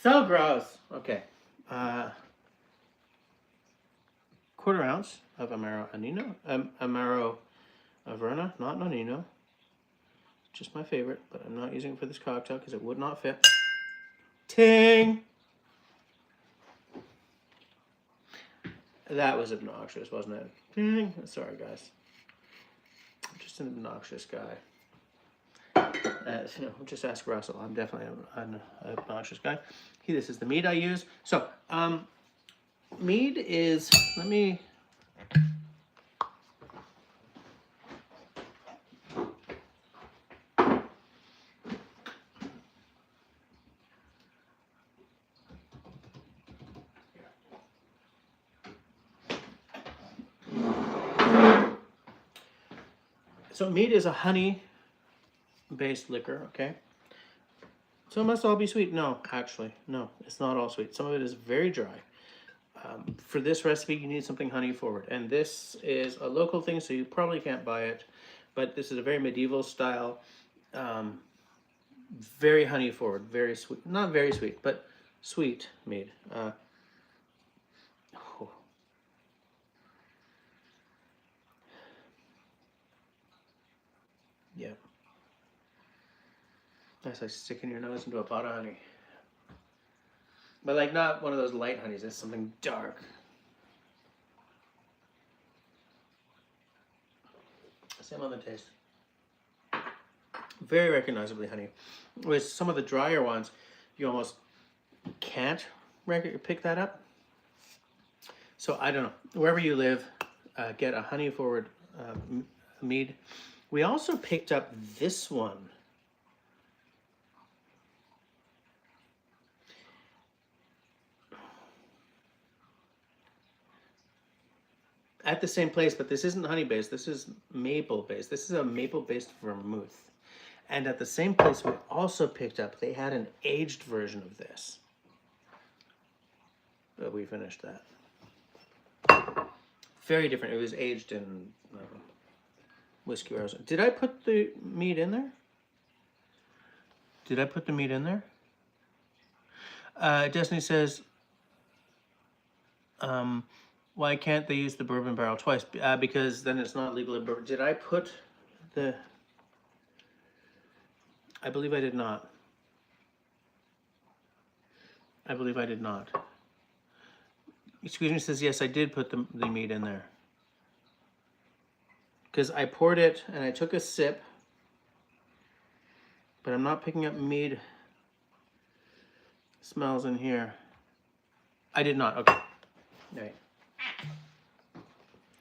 [SPEAKER 1] So gross. Okay. 1/4 ounce of Amaro Anino, Amaro Averna, not Nonino. Just my favorite, but I'm not using it for this cocktail because it would not fit. Ting! That was obnoxious, wasn't it? Ting! Sorry, guys. I'm just an obnoxious guy. Just ask Russell. I'm definitely an obnoxious guy. This is the mead I use. So, mead is, let me... So mead is a honey-based liquor, okay? So it must all be sweet. No, actually, no, it's not all sweet. Some of it is very dry. For this recipe, you need something honey forward, and this is a local thing, so you probably can't buy it. But this is a very medieval style, very honey forward, very sweet. Not very sweet, but sweet mead. Oh. Yeah. That's like sticking your nose into a pot of honey. But like not one of those light honeys, it's something dark. Same on the taste. Very recognizably honey. With some of the drier ones, you almost can't pick that up. So I don't know. Wherever you live, get a honey forward mead. We also picked up this one. At the same place, but this isn't honey based. This is maple based. This is a maple based vermouth. And at the same place we also picked up, they had an aged version of this. But we finished that. Very different. It was aged in whiskey barrels. Did I put the mead in there? Did I put the mead in there? Destiny says, why can't they use the bourbon barrel twice? Because then it's not legal in bourbon. Did I put the... I believe I did not. I believe I did not. Excuse me says, yes, I did put the mead in there. Because I poured it and I took a sip. But I'm not picking up mead smells in here. I did not. Okay. All right.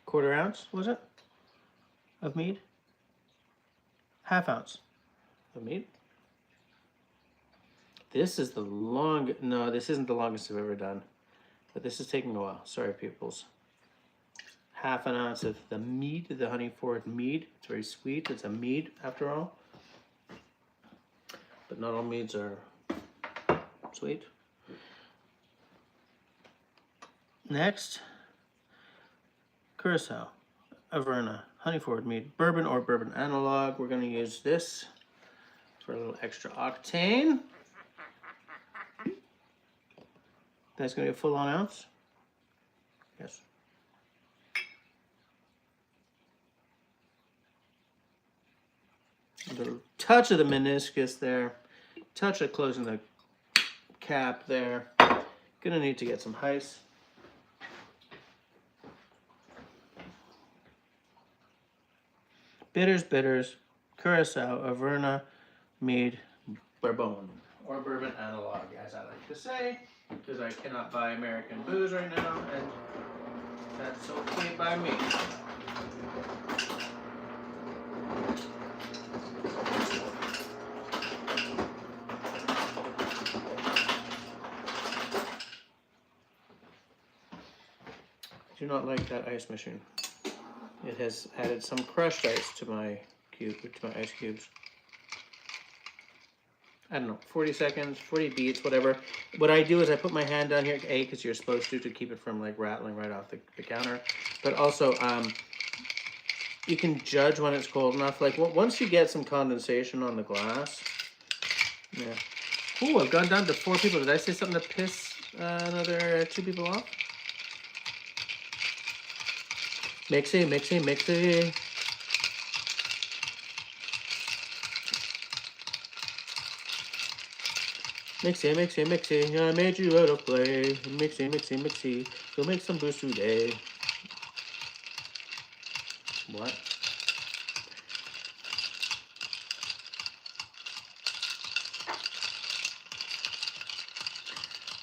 [SPEAKER 1] 1/4 ounce, was it? Of mead? 1/2 ounce of mead. This is the longest. No, this isn't the longest I've ever done. But this is taking a while. Sorry, peoples. 1/2 ounce of the mead, the honey forward mead. It's very sweet. It's a mead after all. But not all meads are sweet. Next, Curacao, Averna, honey forward mead, bourbon or bourbon analog. We're going to use this for a little extra octane. That's going to be a full on ounce. Yes. A little touch of the meniscus there. Touch of closing the cap there. Gonna need to get some ice. Bitters, Curacao, Averna, mead, bourbon, or bourbon analog, as I like to say, because I cannot buy American booze right now, and that's okay by me. I do not like that ice machine. It has added some crushed ice to my ice cubes. I don't know, 40 seconds, 40 beats, whatever. What I do is I put my hand down here, A, because you're supposed to keep it from like rattling right off the counter. But also, you can judge when it's cold enough. Like once you get some condensation on the glass. Yeah. Oh, I've gone down to 4 people. Did I say something to piss another 2 people off? Mixy. Mixy. I made you out of play. Mixy. Go make some boost today. What?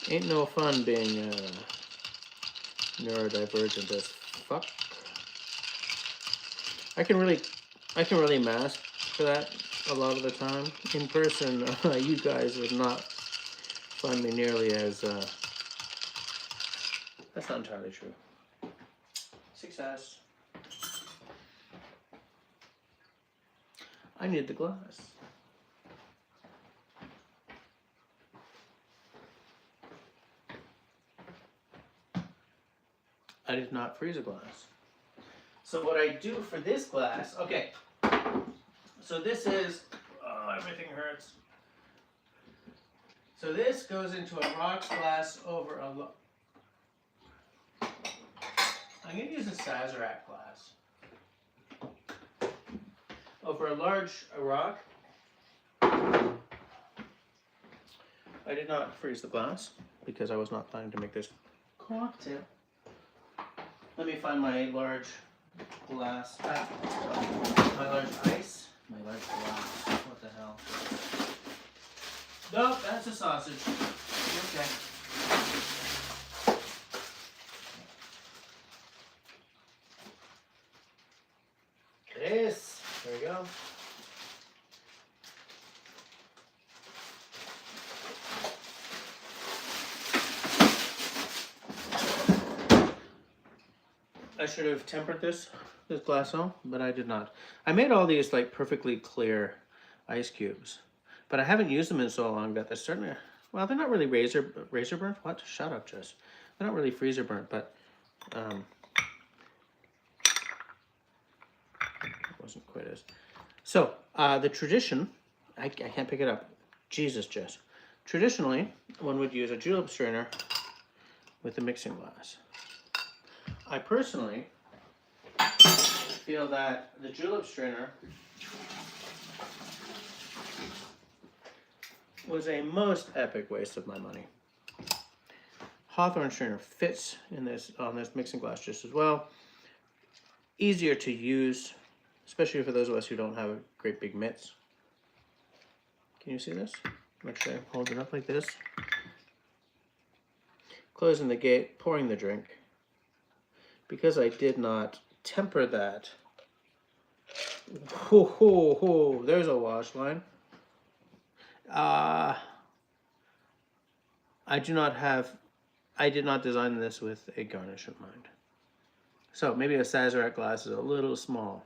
[SPEAKER 1] Ain't no fun being neurodivergent as fuck. I can really mask for that a lot of the time. In person, you guys would not find me nearly as, that's not entirely true. Success. I need the glass. I did not freeze a glass. So what I do for this glass, okay, so this is, oh, everything hurts. So this goes into a rocks glass over a, I'm going to use a Sazerac glass. Over a large rock. I did not freeze the glass because I was not planning to make this cocktail. Let me find my large glass, my large ice, my large glass. What the hell? Nope, that's a sausage. Okay. This. There we go. I should have tempered this glass on, but I did not. I made all these like perfectly clear ice cubes, but I haven't used them in so long that they're starting to, well, they're not really razor burnt. What? Shut up, Jess. They're not really freezer burnt, but it wasn't quite as. So the tradition, I can't pick it up. Jesus, Jess. Traditionally, one would use a julep strainer with a mixing glass. I personally feel that the julep strainer was a most epic waste of my money. Hawthorne strainer fits in this on this mixing glass just as well. Easier to use, especially for those of us who don't have a great big mitts. Can you see this? Make sure I hold it up like this. Closing the gate, pouring the drink. Because I did not temper that, there's a wash line. I did not design this with a garnish in mind. So maybe a Sazerac glass is a little small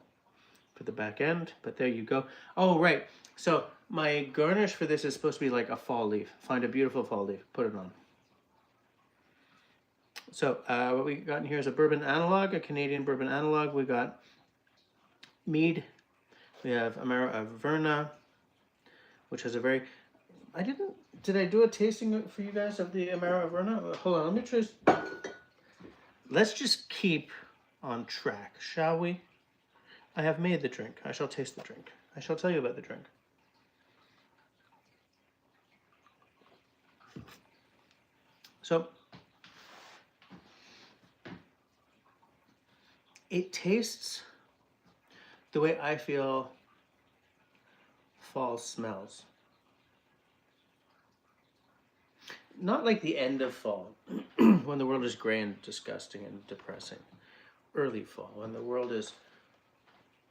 [SPEAKER 1] for the back end, but there you go. Oh, right. So my garnish for this is supposed to be like a fall leaf. Find a beautiful fall leaf, put it on. So what we got in here is a bourbon analog, a Canadian bourbon analog. We got mead. We have Amaro of Verna, which has a very, did I do a tasting for you guys of the Amaro of Verna? Hold on, let me try. Let's just keep on track, shall we? I have made the drink. I shall taste the drink. I shall tell you about the drink. So, it tastes the way I feel fall smells. Not like the end of fall, when the world is gray and disgusting and depressing. Early fall, when the world is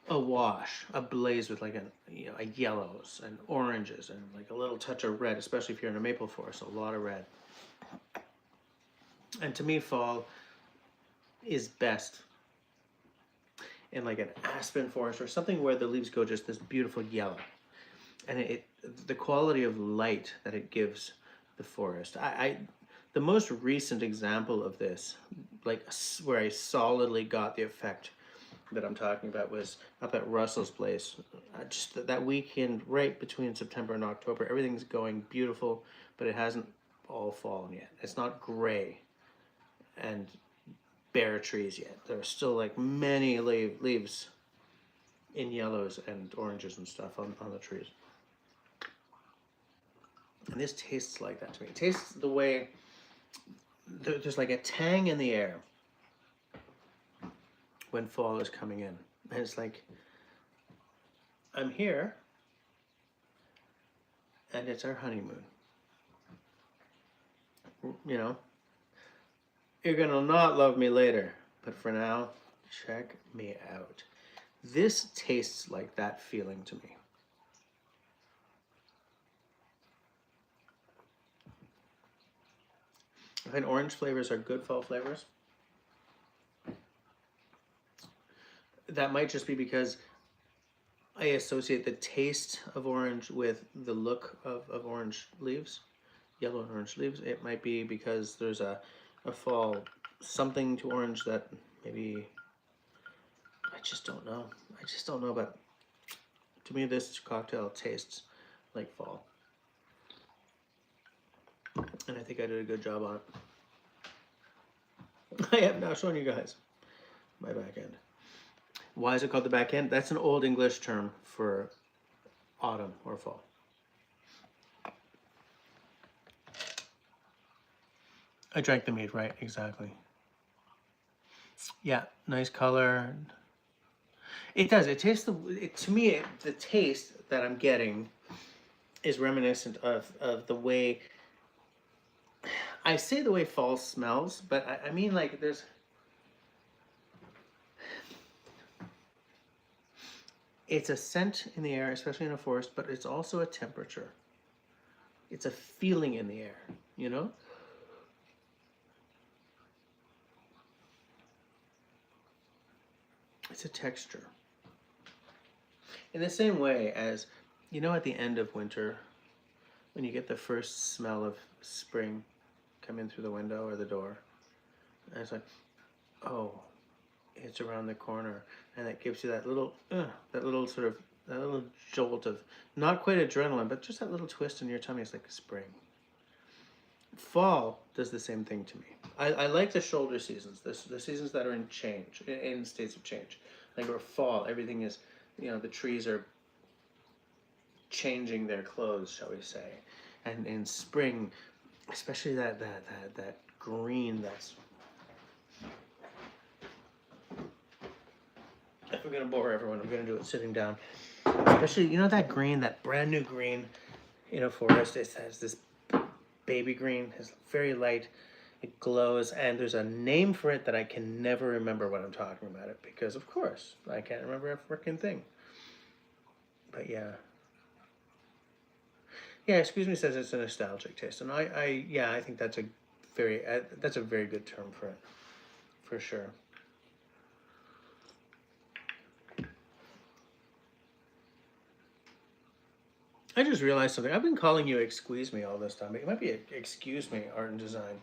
[SPEAKER 1] awash, ablaze with like a yellows and oranges and like a little touch of red, especially if you're in a maple forest, a lot of red. And to me, fall is best in like an aspen forest or something where the leaves go just this beautiful yellow, and the quality of light that it gives the forest. The most recent example of this, like where I solidly got the effect that I'm talking about, was up at Russell's place. Just that weekend right between September and October, everything's going beautiful, but it hasn't all fallen yet. It's not gray and bare trees yet. There are still like many leaves in yellows and oranges and stuff on the trees. And this tastes like that to me. It tastes the way there's like a tang in the air when fall is coming in. And it's like, I'm here and it's our honeymoon. You know, you're gonna not love me later, but for now, check me out. This tastes like that feeling to me. I find orange flavors are good fall flavors. That might just be because I associate the taste of orange with the look of orange leaves, yellow and orange leaves. It might be because there's a fall something to orange that maybe, I just don't know. I just don't know, but to me this cocktail tastes like fall. And I think I did a good job on it. I have now shown you guys my back end. Why is it called the back end? That's an old English term for autumn or fall. I drank the mead, right? Exactly. Yeah, nice color. It does. It tastes to me, the taste that I'm getting is reminiscent of the way, I say the way fall smells, but I mean like there's, it's a scent in the air, especially in a forest, but it's also a temperature. It's a feeling in the air, you know? It's a texture. In the same way as, you know, at the end of winter, when you get the first smell of spring come in through the window or the door, and it's like, oh, it's around the corner, and that gives you that little sort of, that little jolt of, not quite adrenaline, but just that little twist in your tummy. It's like spring. Fall does the same thing to me. I like the shoulder seasons, the seasons that are in change, in states of change. Like where fall, everything is, you know, the trees are changing their clothes, shall we say. And in spring, especially that green, that's, if I'm gonna bore everyone, I'm gonna do it sitting down. Especially, you know, that green, that brand new green in a forest, it has this baby green, it's very light, it glows, and there's a name for it that I can never remember when I'm talking about it, because of course, I can't remember a freaking thing. But yeah. Yeah, excuse me says it's a nostalgic taste, and I think that's a very good term for it, for sure. I just realized something. I've been calling you Excuse Me all this time. It might be Excuse Me Art and Design.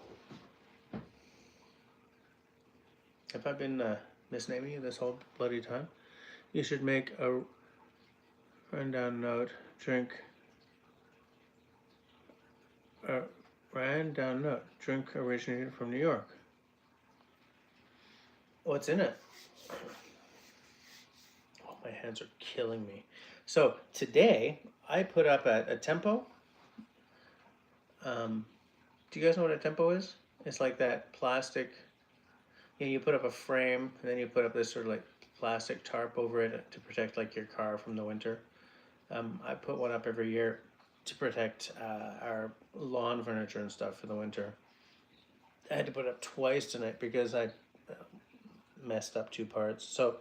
[SPEAKER 1] Have I been misnaming you this whole bloody time? You should make a rundown note. Drink. Rundown note. Drink originated from New York. What's in it? Oh, my hands are killing me. So today I put up a tempo. Do you guys know what a tempo is? It's like that plastic. Yeah, you put up a frame, and then you put up this sort of like plastic tarp over it to protect like your car from the winter. I put one up every year to protect our lawn furniture and stuff for the winter. I had to put it up twice tonight because I messed up two parts. So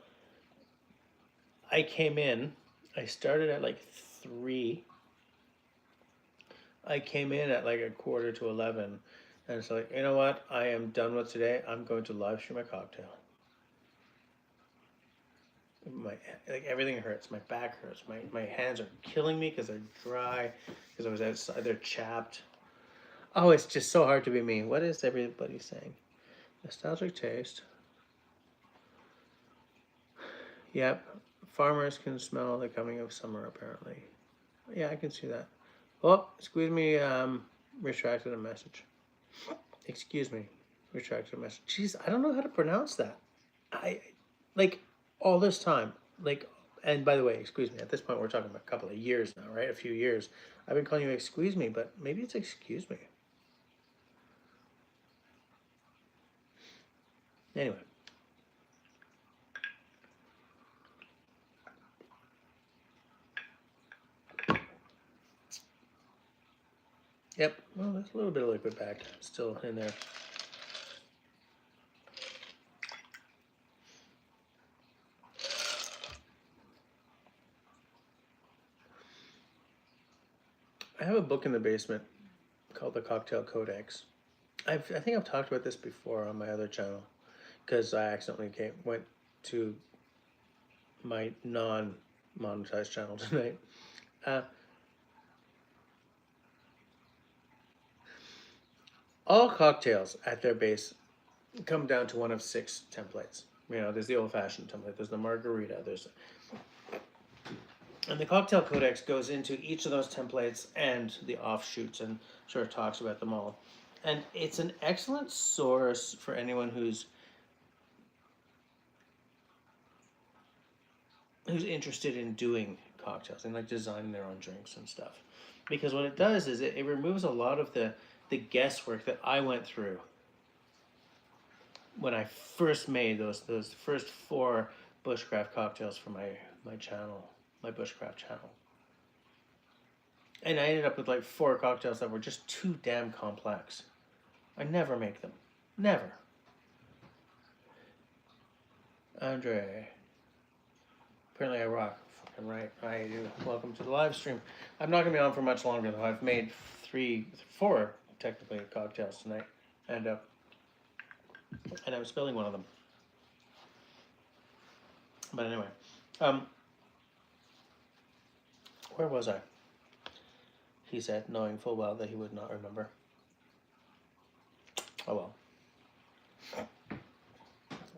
[SPEAKER 1] I came in, I started at like 3. I came in at like 11:15, and it's like, you know what? I am done with today. I'm going to live stream a cocktail. Like everything hurts. My back hurts. My hands are killing me because they're dry. Because I was outside. They're chapped. Oh, it's just so hard to be me. What is everybody saying? Nostalgic taste. Yep. Farmers can smell the coming of summer, apparently. Yeah, I can see that. Oh, excuse me, retracted a message. Excuse me, retracted a message. Jeez, I don't know how to pronounce that. I, like, all this time, like, and by the way, excuse me, at this point we're talking about a couple of years now, right? A few years. I've been calling you excuse me, but maybe it's excuse me. Anyway. Yep, well, there's a little bit of liquid back still in there. I have a book in the basement called The Cocktail Codex. I think I've talked about this before on my other channel because I accidentally went to my non-monetized channel tonight. All cocktails at their base come down to one of 6 templates. You know, there's the old-fashioned template, there's the margarita, and the cocktail codex goes into each of those templates and the offshoots and sort of talks about them all. And it's an excellent source for anyone who's interested in doing cocktails and like designing their own drinks and stuff. Because what it does is it removes a lot of the guesswork that I went through when I first made those first 4 bushcraft cocktails for my channel, my bushcraft channel. And I ended up with like 4 cocktails that were just too damn complex. I never make them. Never. Andre. Apparently I rock. Fucking right. I do. Welcome to the live stream. I'm not going to be on for much longer though. I've made 4 technically cocktails tonight. And I'm spilling one of them. But anyway. Where was I? He said, knowing full well that he would not remember. Oh well.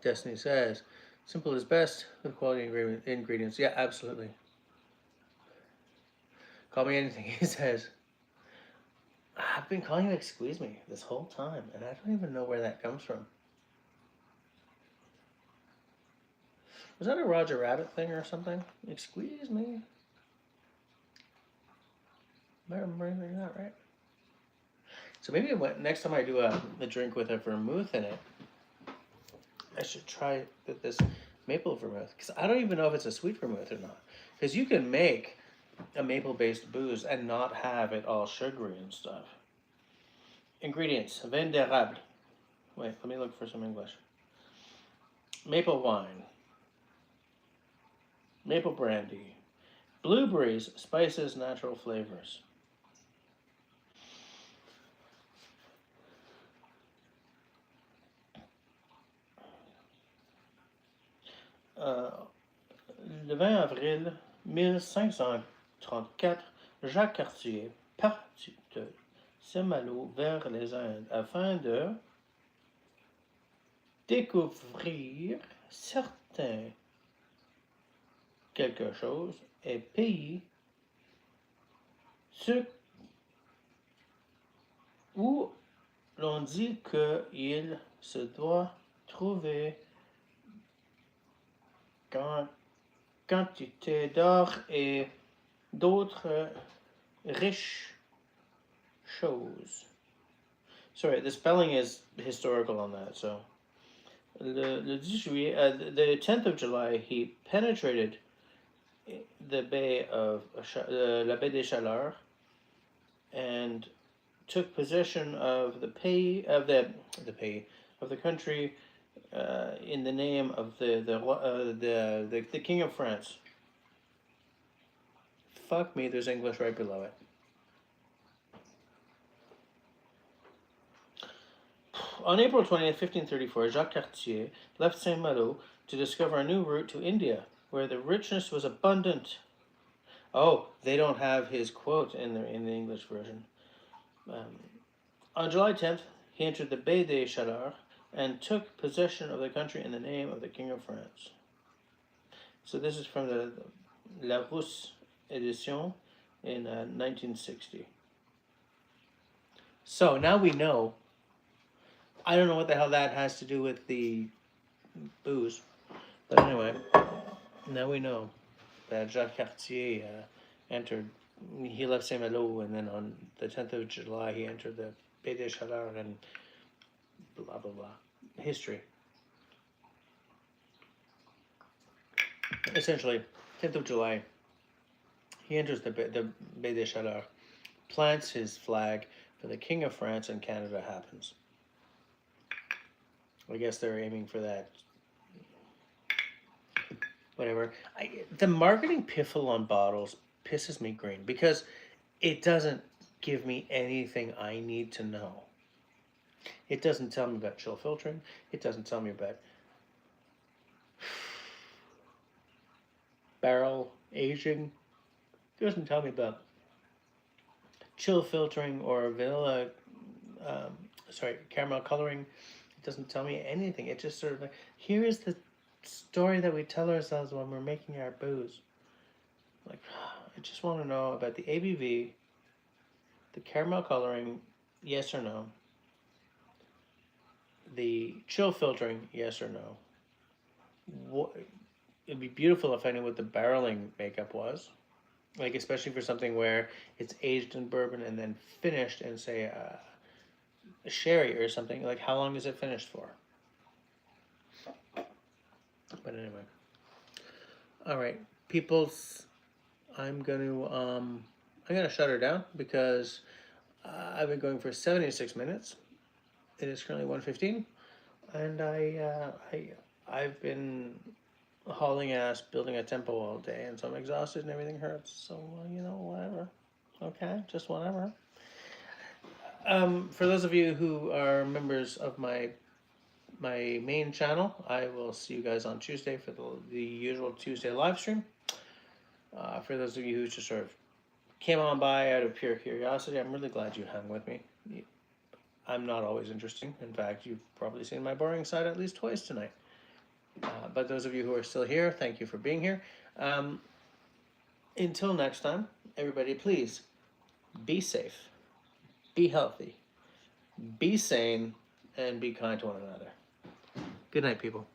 [SPEAKER 1] Destiny says, simple is best with quality ingredients. Yeah, absolutely. Call me anything, he says. I've been calling you like squeeze me this whole time, and I don't even know where that comes from. Was that a Roger Rabbit thing or something? Like, squeeze me. Am I remembering that right? So maybe next time I do a drink with a vermouth in it, I should try this maple vermouth. Because I don't even know if it's a sweet vermouth or not. Because you can make a maple-based booze and not have it all sugary and stuff. Ingredients. Vin d'érable. Wait, let me look for some English. Maple wine. Maple brandy. Blueberries, spices, natural flavors. Le 20 avril 1534, Jacques Cartier partit de Saint-Malo vers les Indes afin de découvrir certains quelque chose et pays ce où l'on dit qu'il se doit trouver quantité d'or et d'autres riches choses. Sorry, the spelling is historical on that. So, le 10 juillet, the 10th of July, he penetrated the bay of la baie des Chaleurs and took possession of the country in the name of the King of France. Fuck me, there's English right below it. On April 20th, 1534, Jacques Cartier left Saint-Malo to discover a new route to India, where the richness was abundant. Oh, they don't have his quote in the English version. On July 10th, he entered the Baie des Chaleurs and took possession of the country in the name of the King of France. So this is from the La Rousse edition in 1960. So now we know. I don't know what the hell that has to do with the booze. But anyway, now we know that Jacques Cartier he left Saint-Malo, and then on the 10th of July he entered the Baie des Chaleurs and blah, blah, blah. History. Essentially, 10th of July, he enters the Baie des Chaleurs, plants his flag for the King of France, and Canada happens. I guess they're aiming for that. Whatever. The marketing piffle on bottles pisses me green because it doesn't give me anything I need to know. It doesn't tell me about chill filtering. It doesn't tell me about barrel aging. It doesn't tell me about chill filtering or vanilla, caramel coloring. It doesn't tell me anything. It just sort of like, here is the story that we tell ourselves when we're making our booze. Like, I just want to know about the ABV, the caramel coloring, yes or no, the chill filtering, yes or no. What, it'd be beautiful if I knew what the barreling makeup was, like especially for something where it's aged in bourbon and then finished in say a sherry or something. Like how long is it finished for? But anyway, all right, peoples. I'm gonna shut her down because I've been going for 76 minutes. It is currently 1:15, and I've been hauling ass building a tempo all day, and so I'm exhausted and everything hurts. So whatever. Okay, just whatever. For those of you who are members of my main channel, I will see you guys on Tuesday for the usual Tuesday live stream. For those of you who just sort of came on by out of pure curiosity, I'm really glad you hung with me. I'm not always interesting. In fact, you've probably seen my boring side at least twice tonight. But those of you who are still here, thank you for being here. Until next time, everybody, please be safe, be healthy, be sane, and be kind to one another. Good night, people.